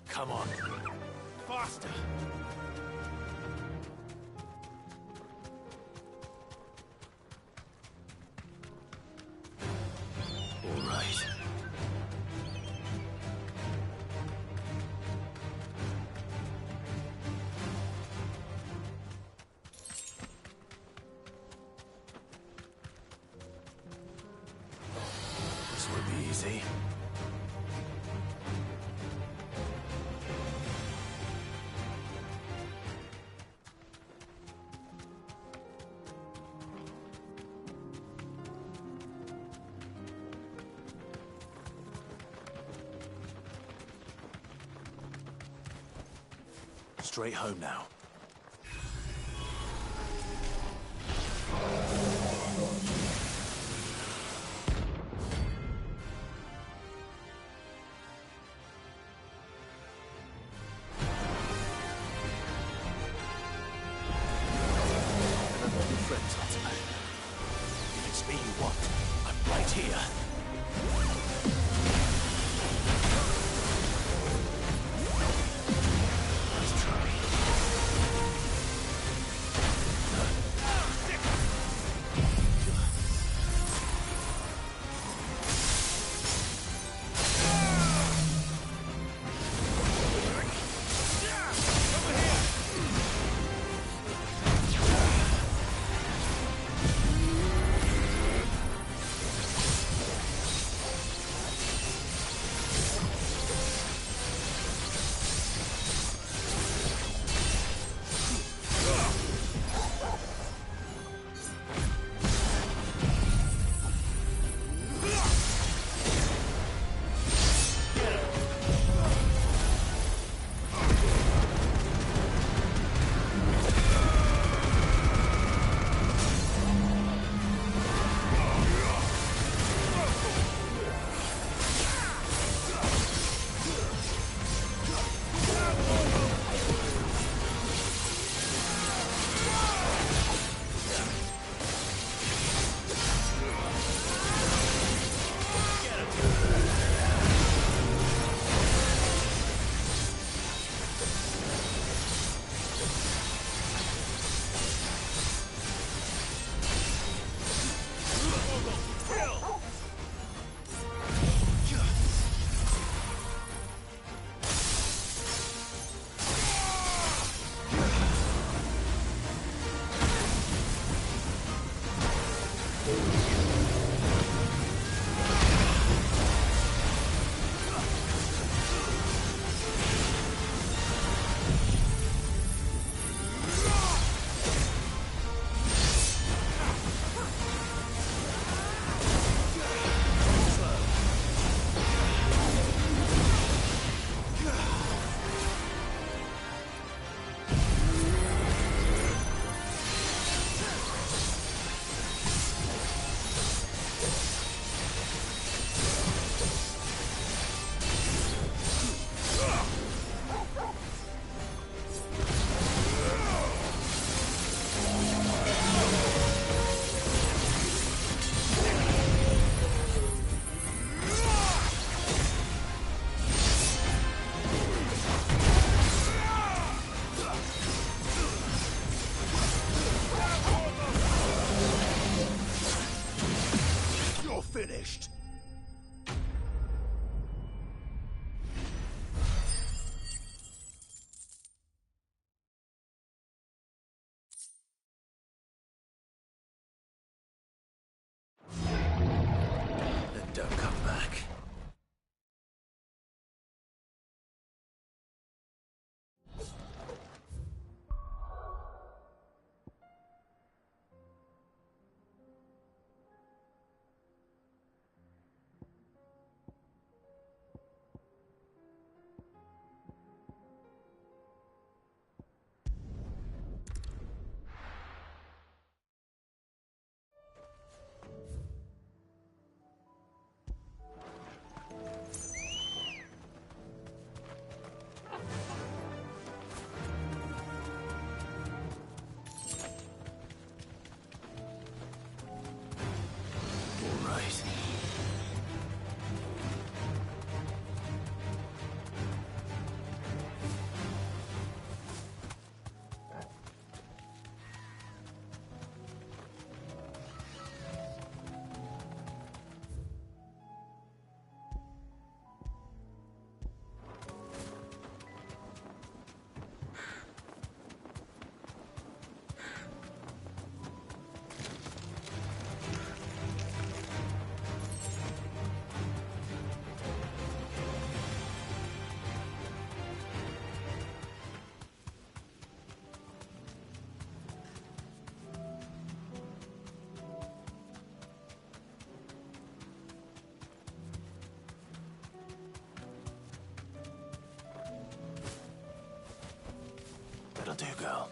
Come on. Faster! All right. This won't be easy. Straight home now. Your friends, Ultimate. If it's me you want, I'm right here. Let's try. That'll do, girl.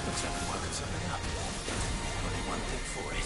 Looks like we're working something up. Only one thing for it.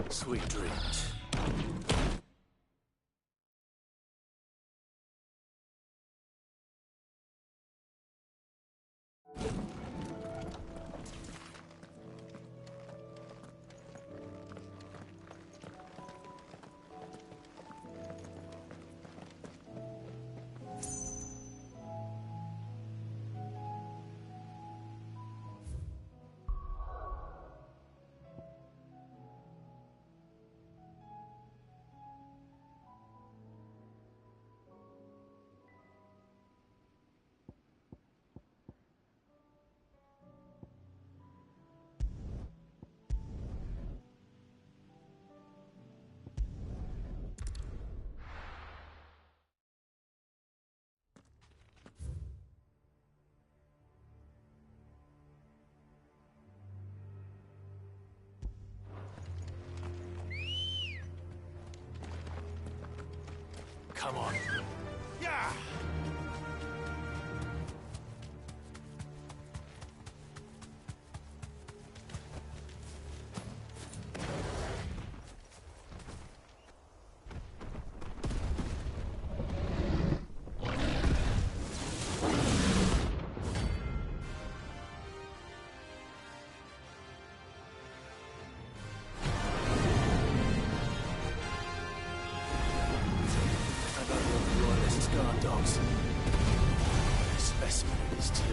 Sweet dreams. Come on. Yeah! Guard dogs. Specimen it is too.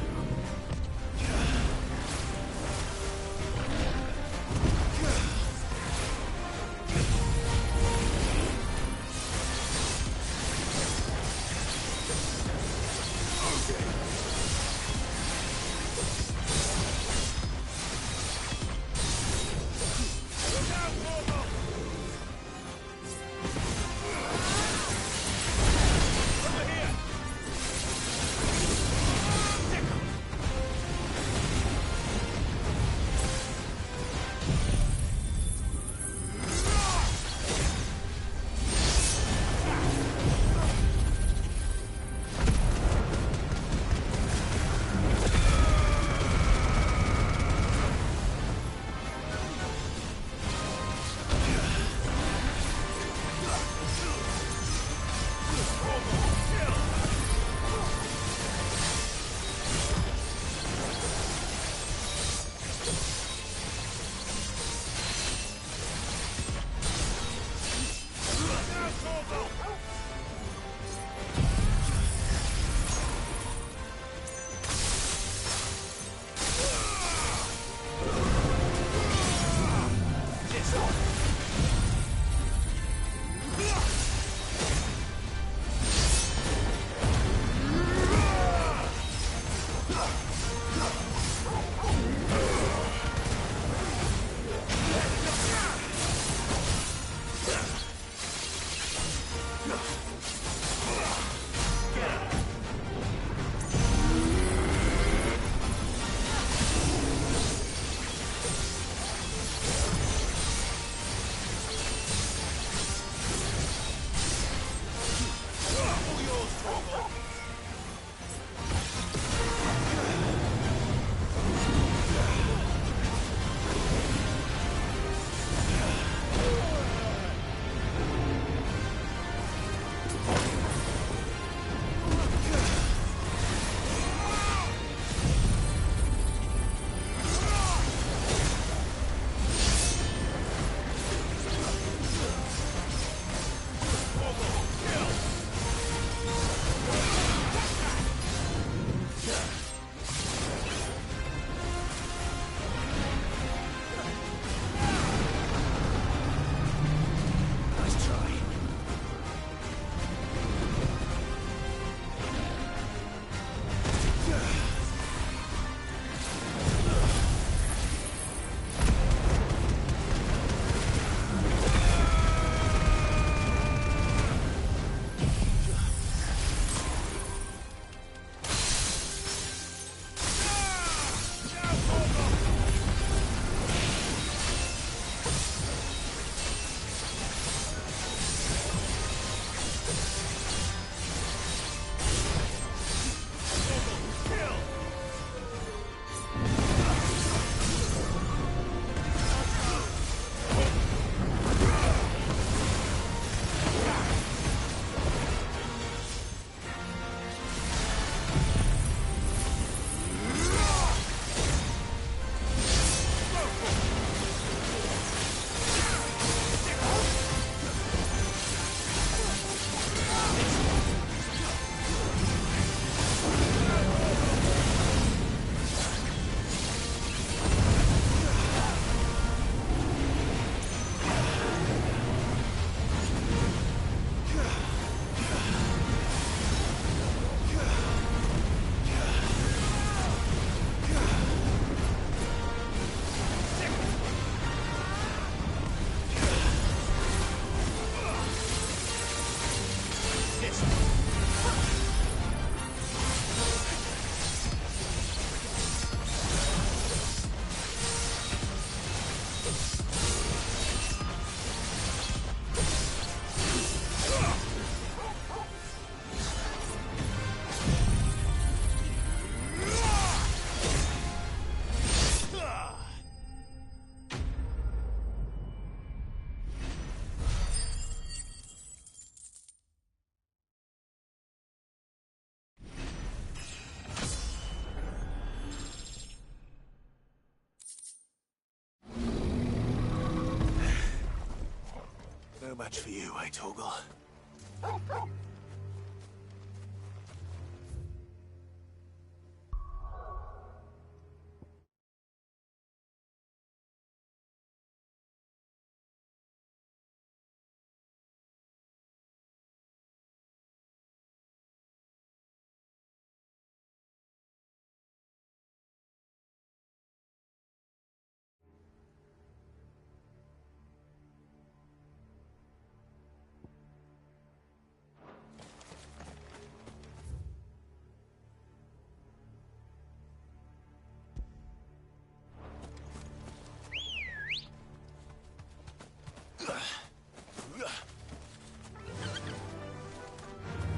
match for you, eh, Torgal?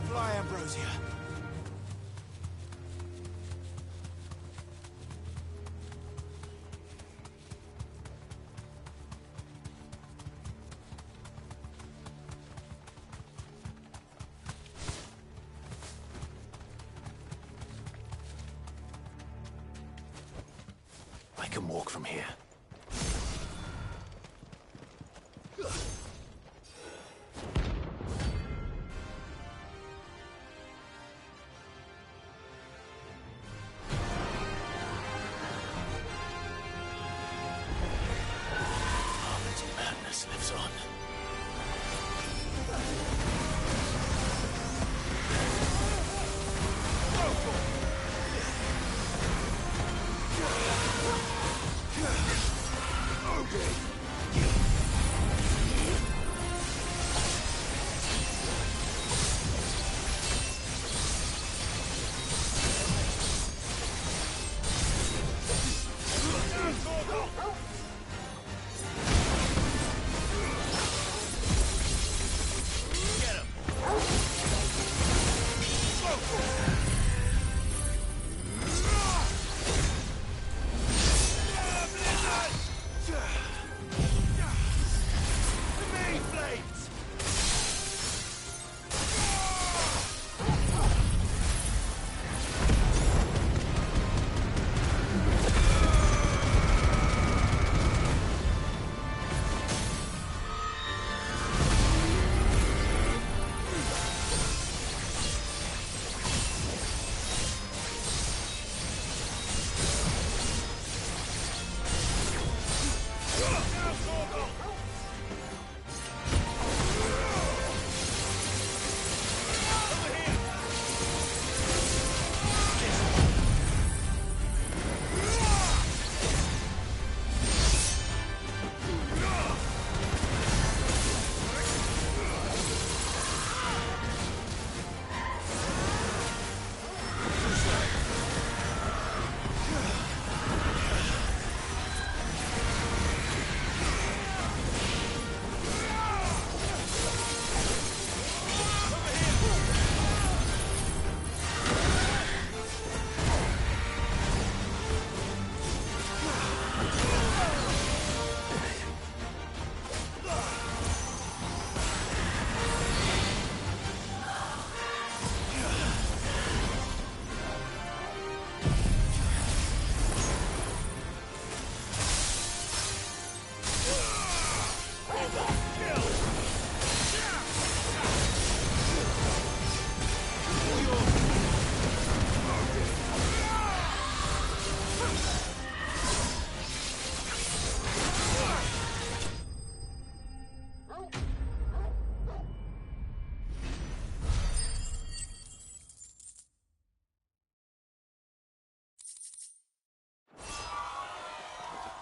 Fly, Ambrosia. I can walk from here. Madness lives on.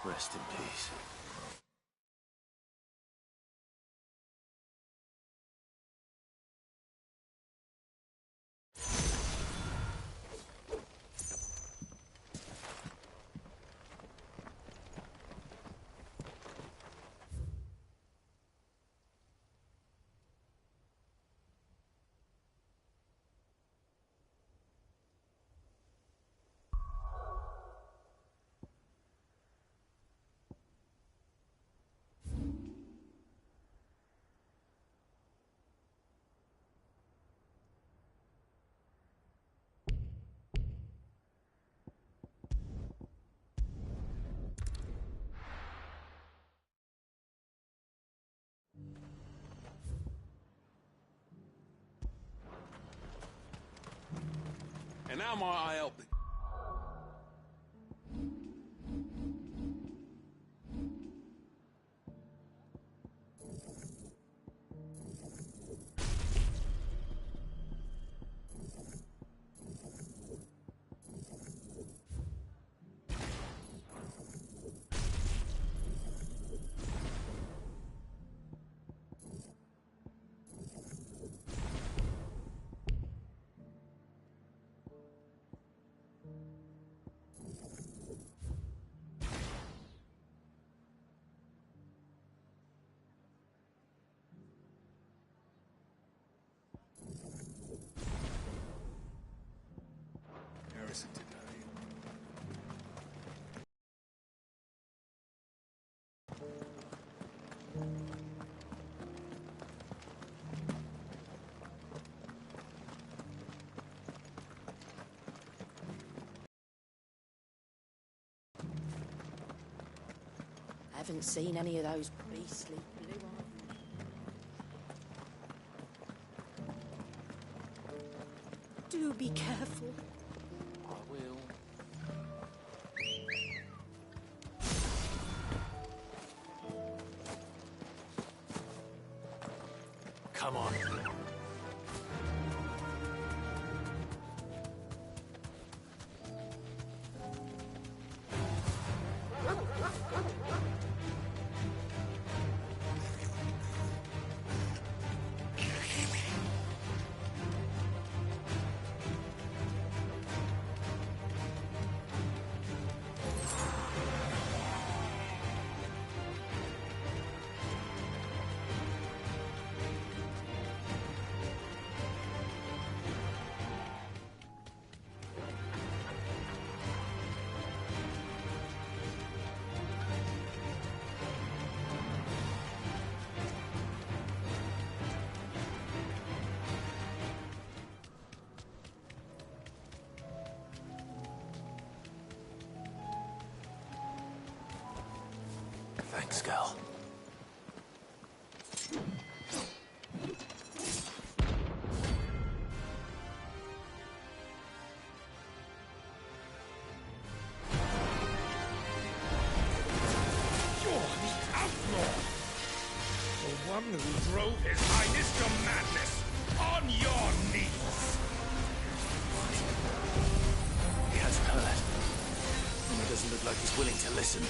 Rest in peace. Now might I help thee? Harrison today. I haven't seen any of those beastly blue eyes. Do be careful. I will. Come on. Thanks, Gal. You're the outlaw! The one who drove His Highness to madness! On your knees! He hasn't heard. And it doesn't look like he's willing to listen.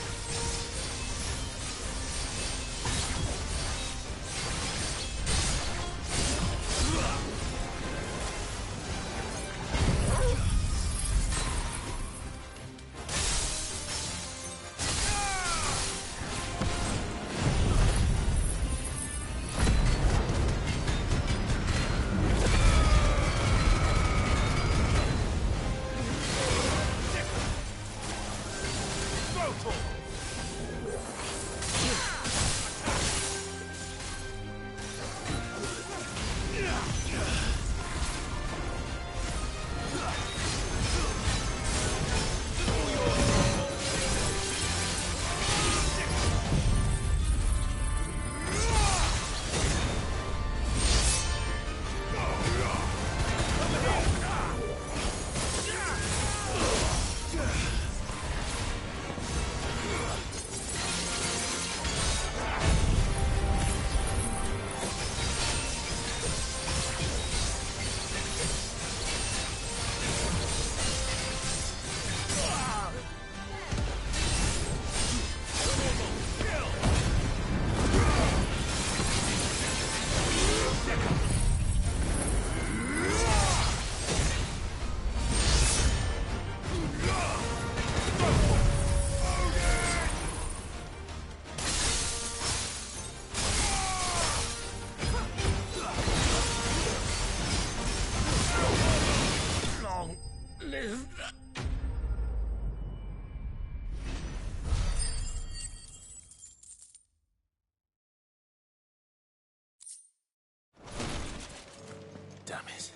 Damn it.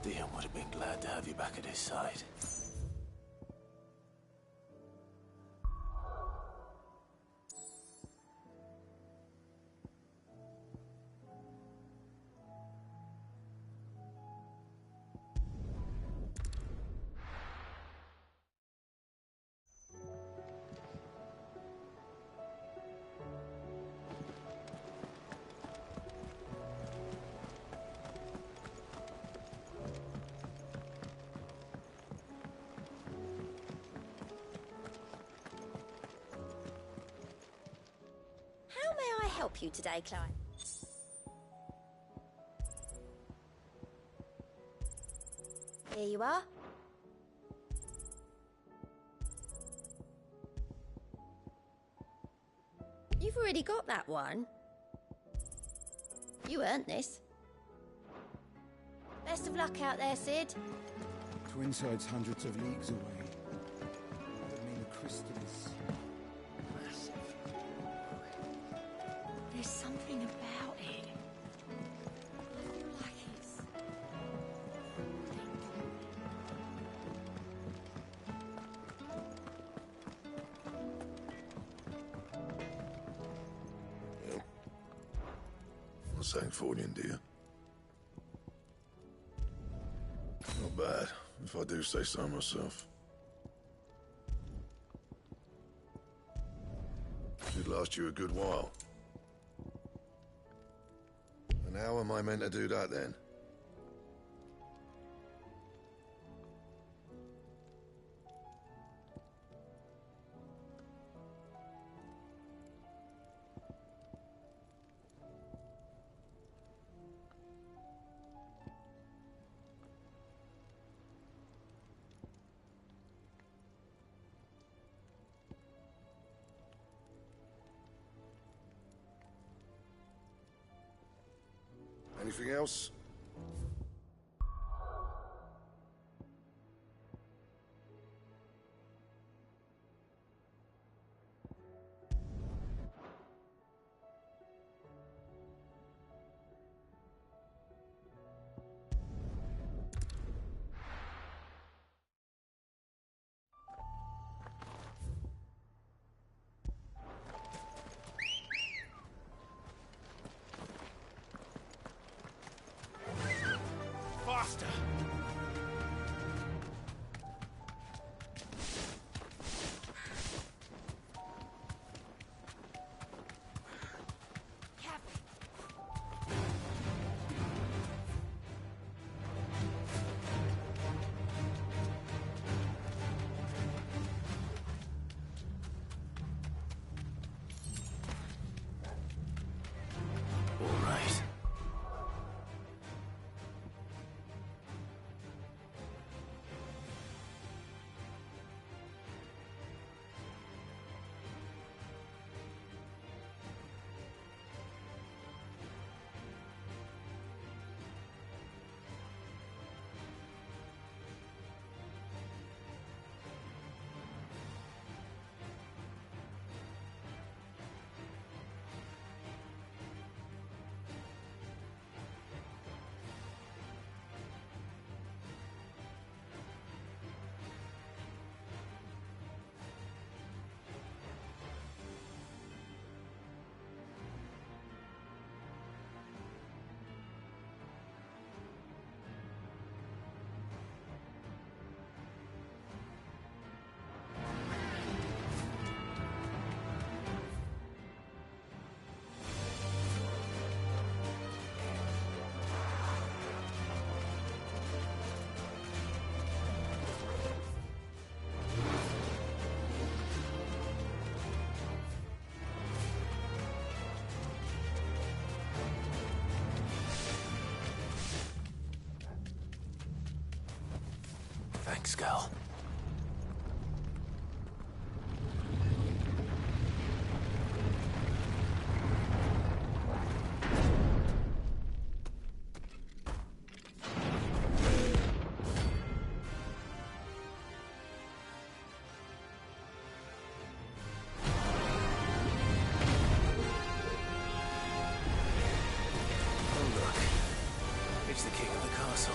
Dion would have been glad to have you back at his side. help you today, Clive? Here you are. You've already got that one. You earned this. Best of luck out there, Sid. Twinside's hundreds of leagues away. I mean, the crystal is massive. There's something about it. I feel like it's... Yep. Not saying Fordian, do you? Not bad, if I do say so myself. Should last you a good while. And how am I meant to do that then? Anything else? Faster! All right. Thanks, Gal. Oh, look. It's the king of the castle.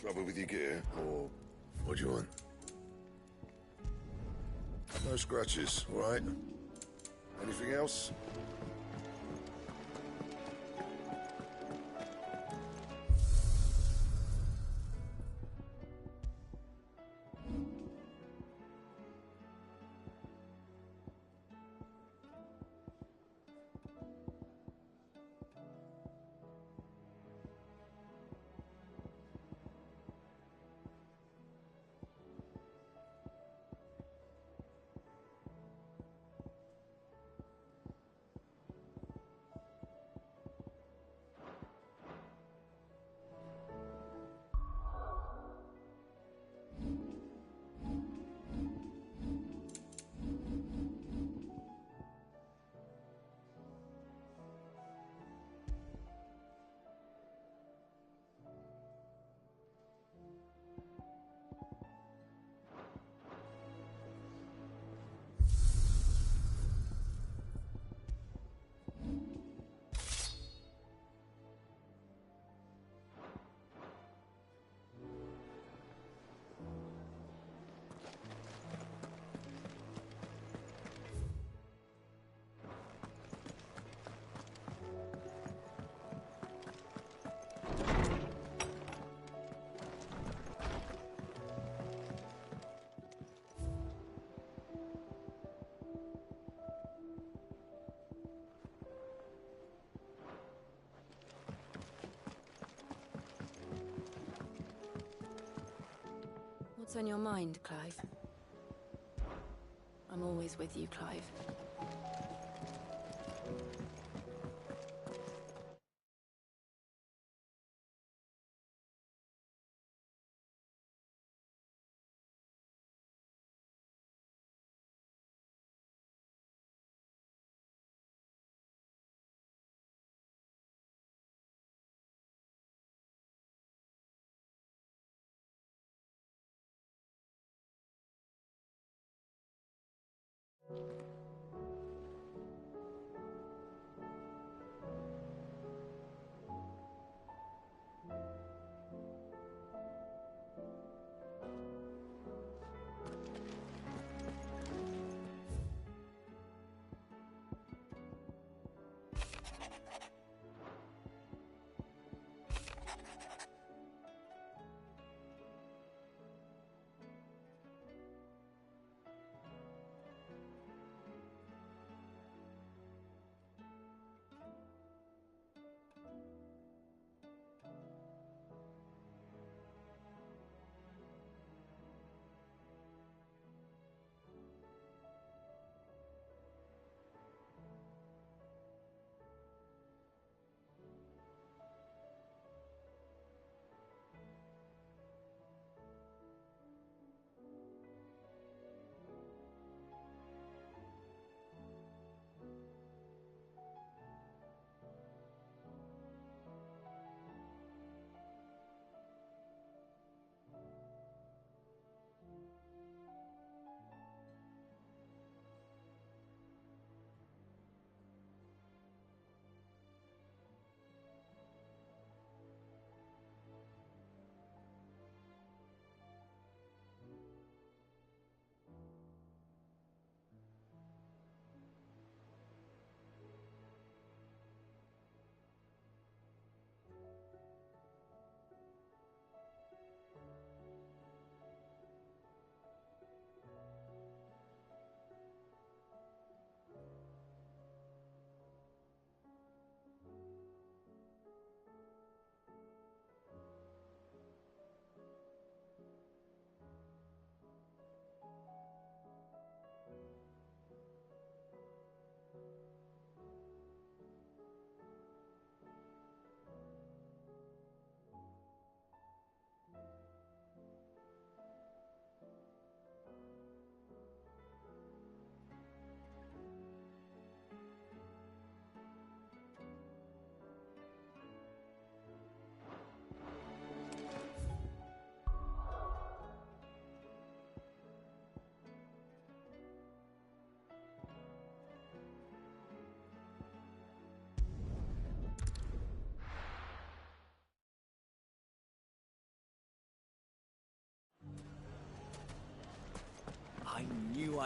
Trouble with your gear, or what do you want? No scratches, all right? Anything else? What's on your mind, Clive? I'm always with you, Clive.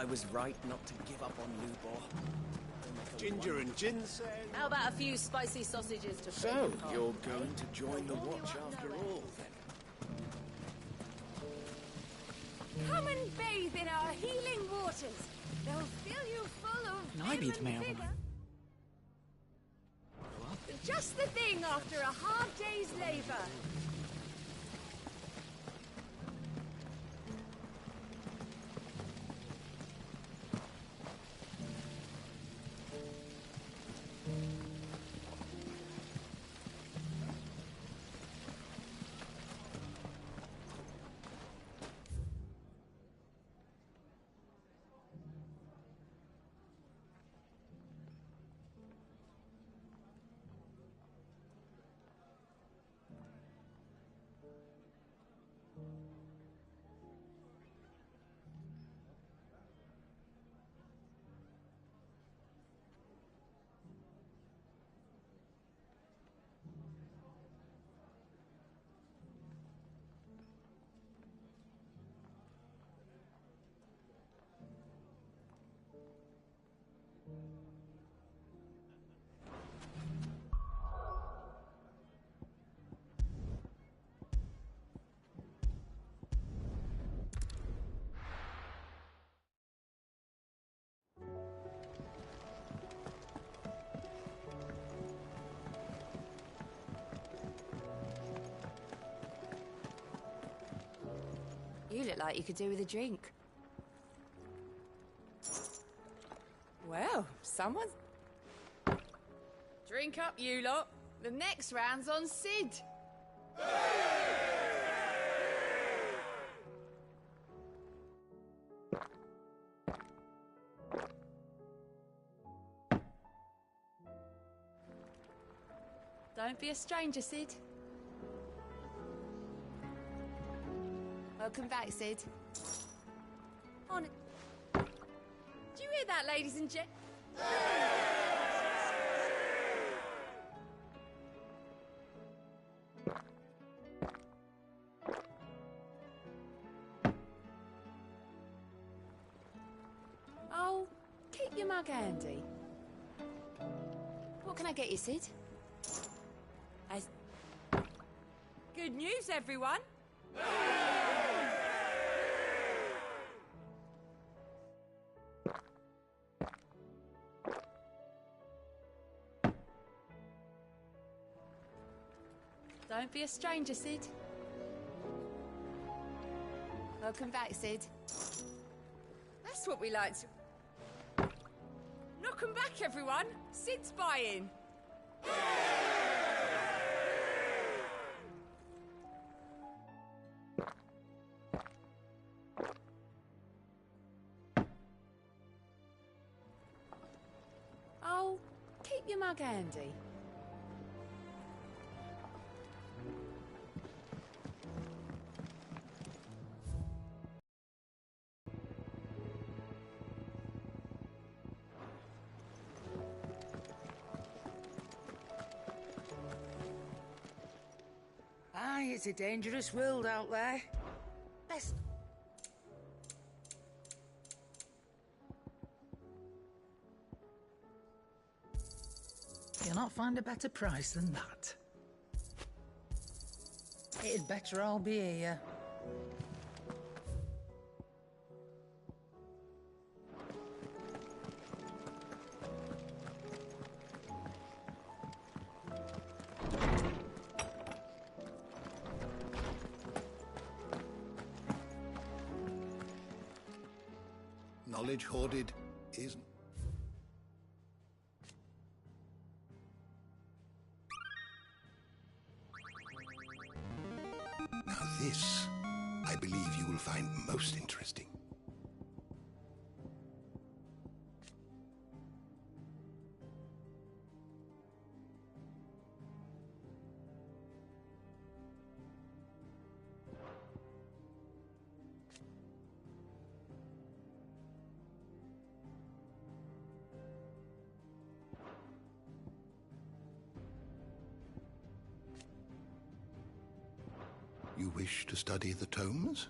I was right not to give up on Lubor. Ginger and ginseng. How about a few spicy sausages to... So, you're going to join the watch after all, then? Come and bathe in our healing waters. They'll fill you full of... Can I be the mayor woman? Just the thing after a hard day's labor. You look like you could do with a drink. Well, someone... Drink up, you lot. The next round's on Sid. Don't be a stranger, Sid. Welcome back, Sid. On it. Do you hear that, ladies and gents? Oh, keep your mug handy. What can I get you, Sid? Good news, everyone. Don't be a stranger, Sid. Welcome back, Sid. That's what we like to... Knock 'em back, everyone. Sid's buying. Oh, keep your mug handy. Aye, it's a dangerous world out there. Best... You'll not find a better price than that. It'd better all be here. Knowledge hoarded is... Now this, I believe you will find most interesting. You wish to study the tomes?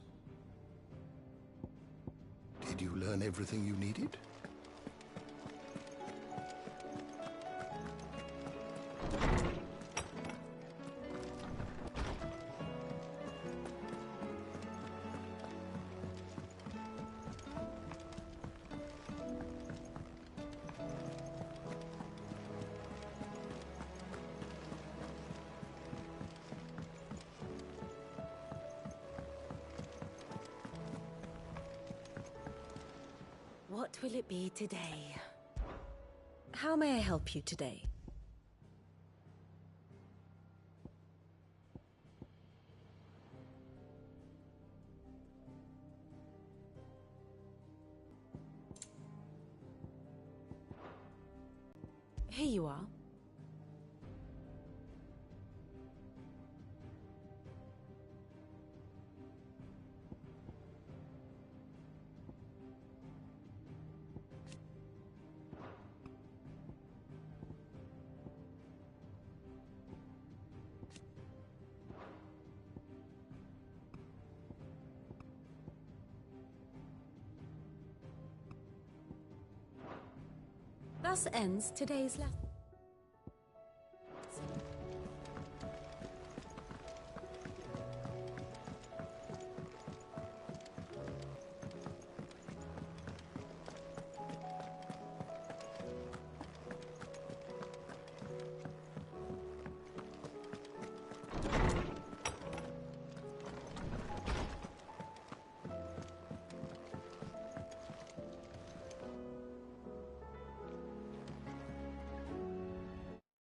Did you learn everything you needed? What will it be today? How may I help you today? Here you are. Thus ends today's lesson.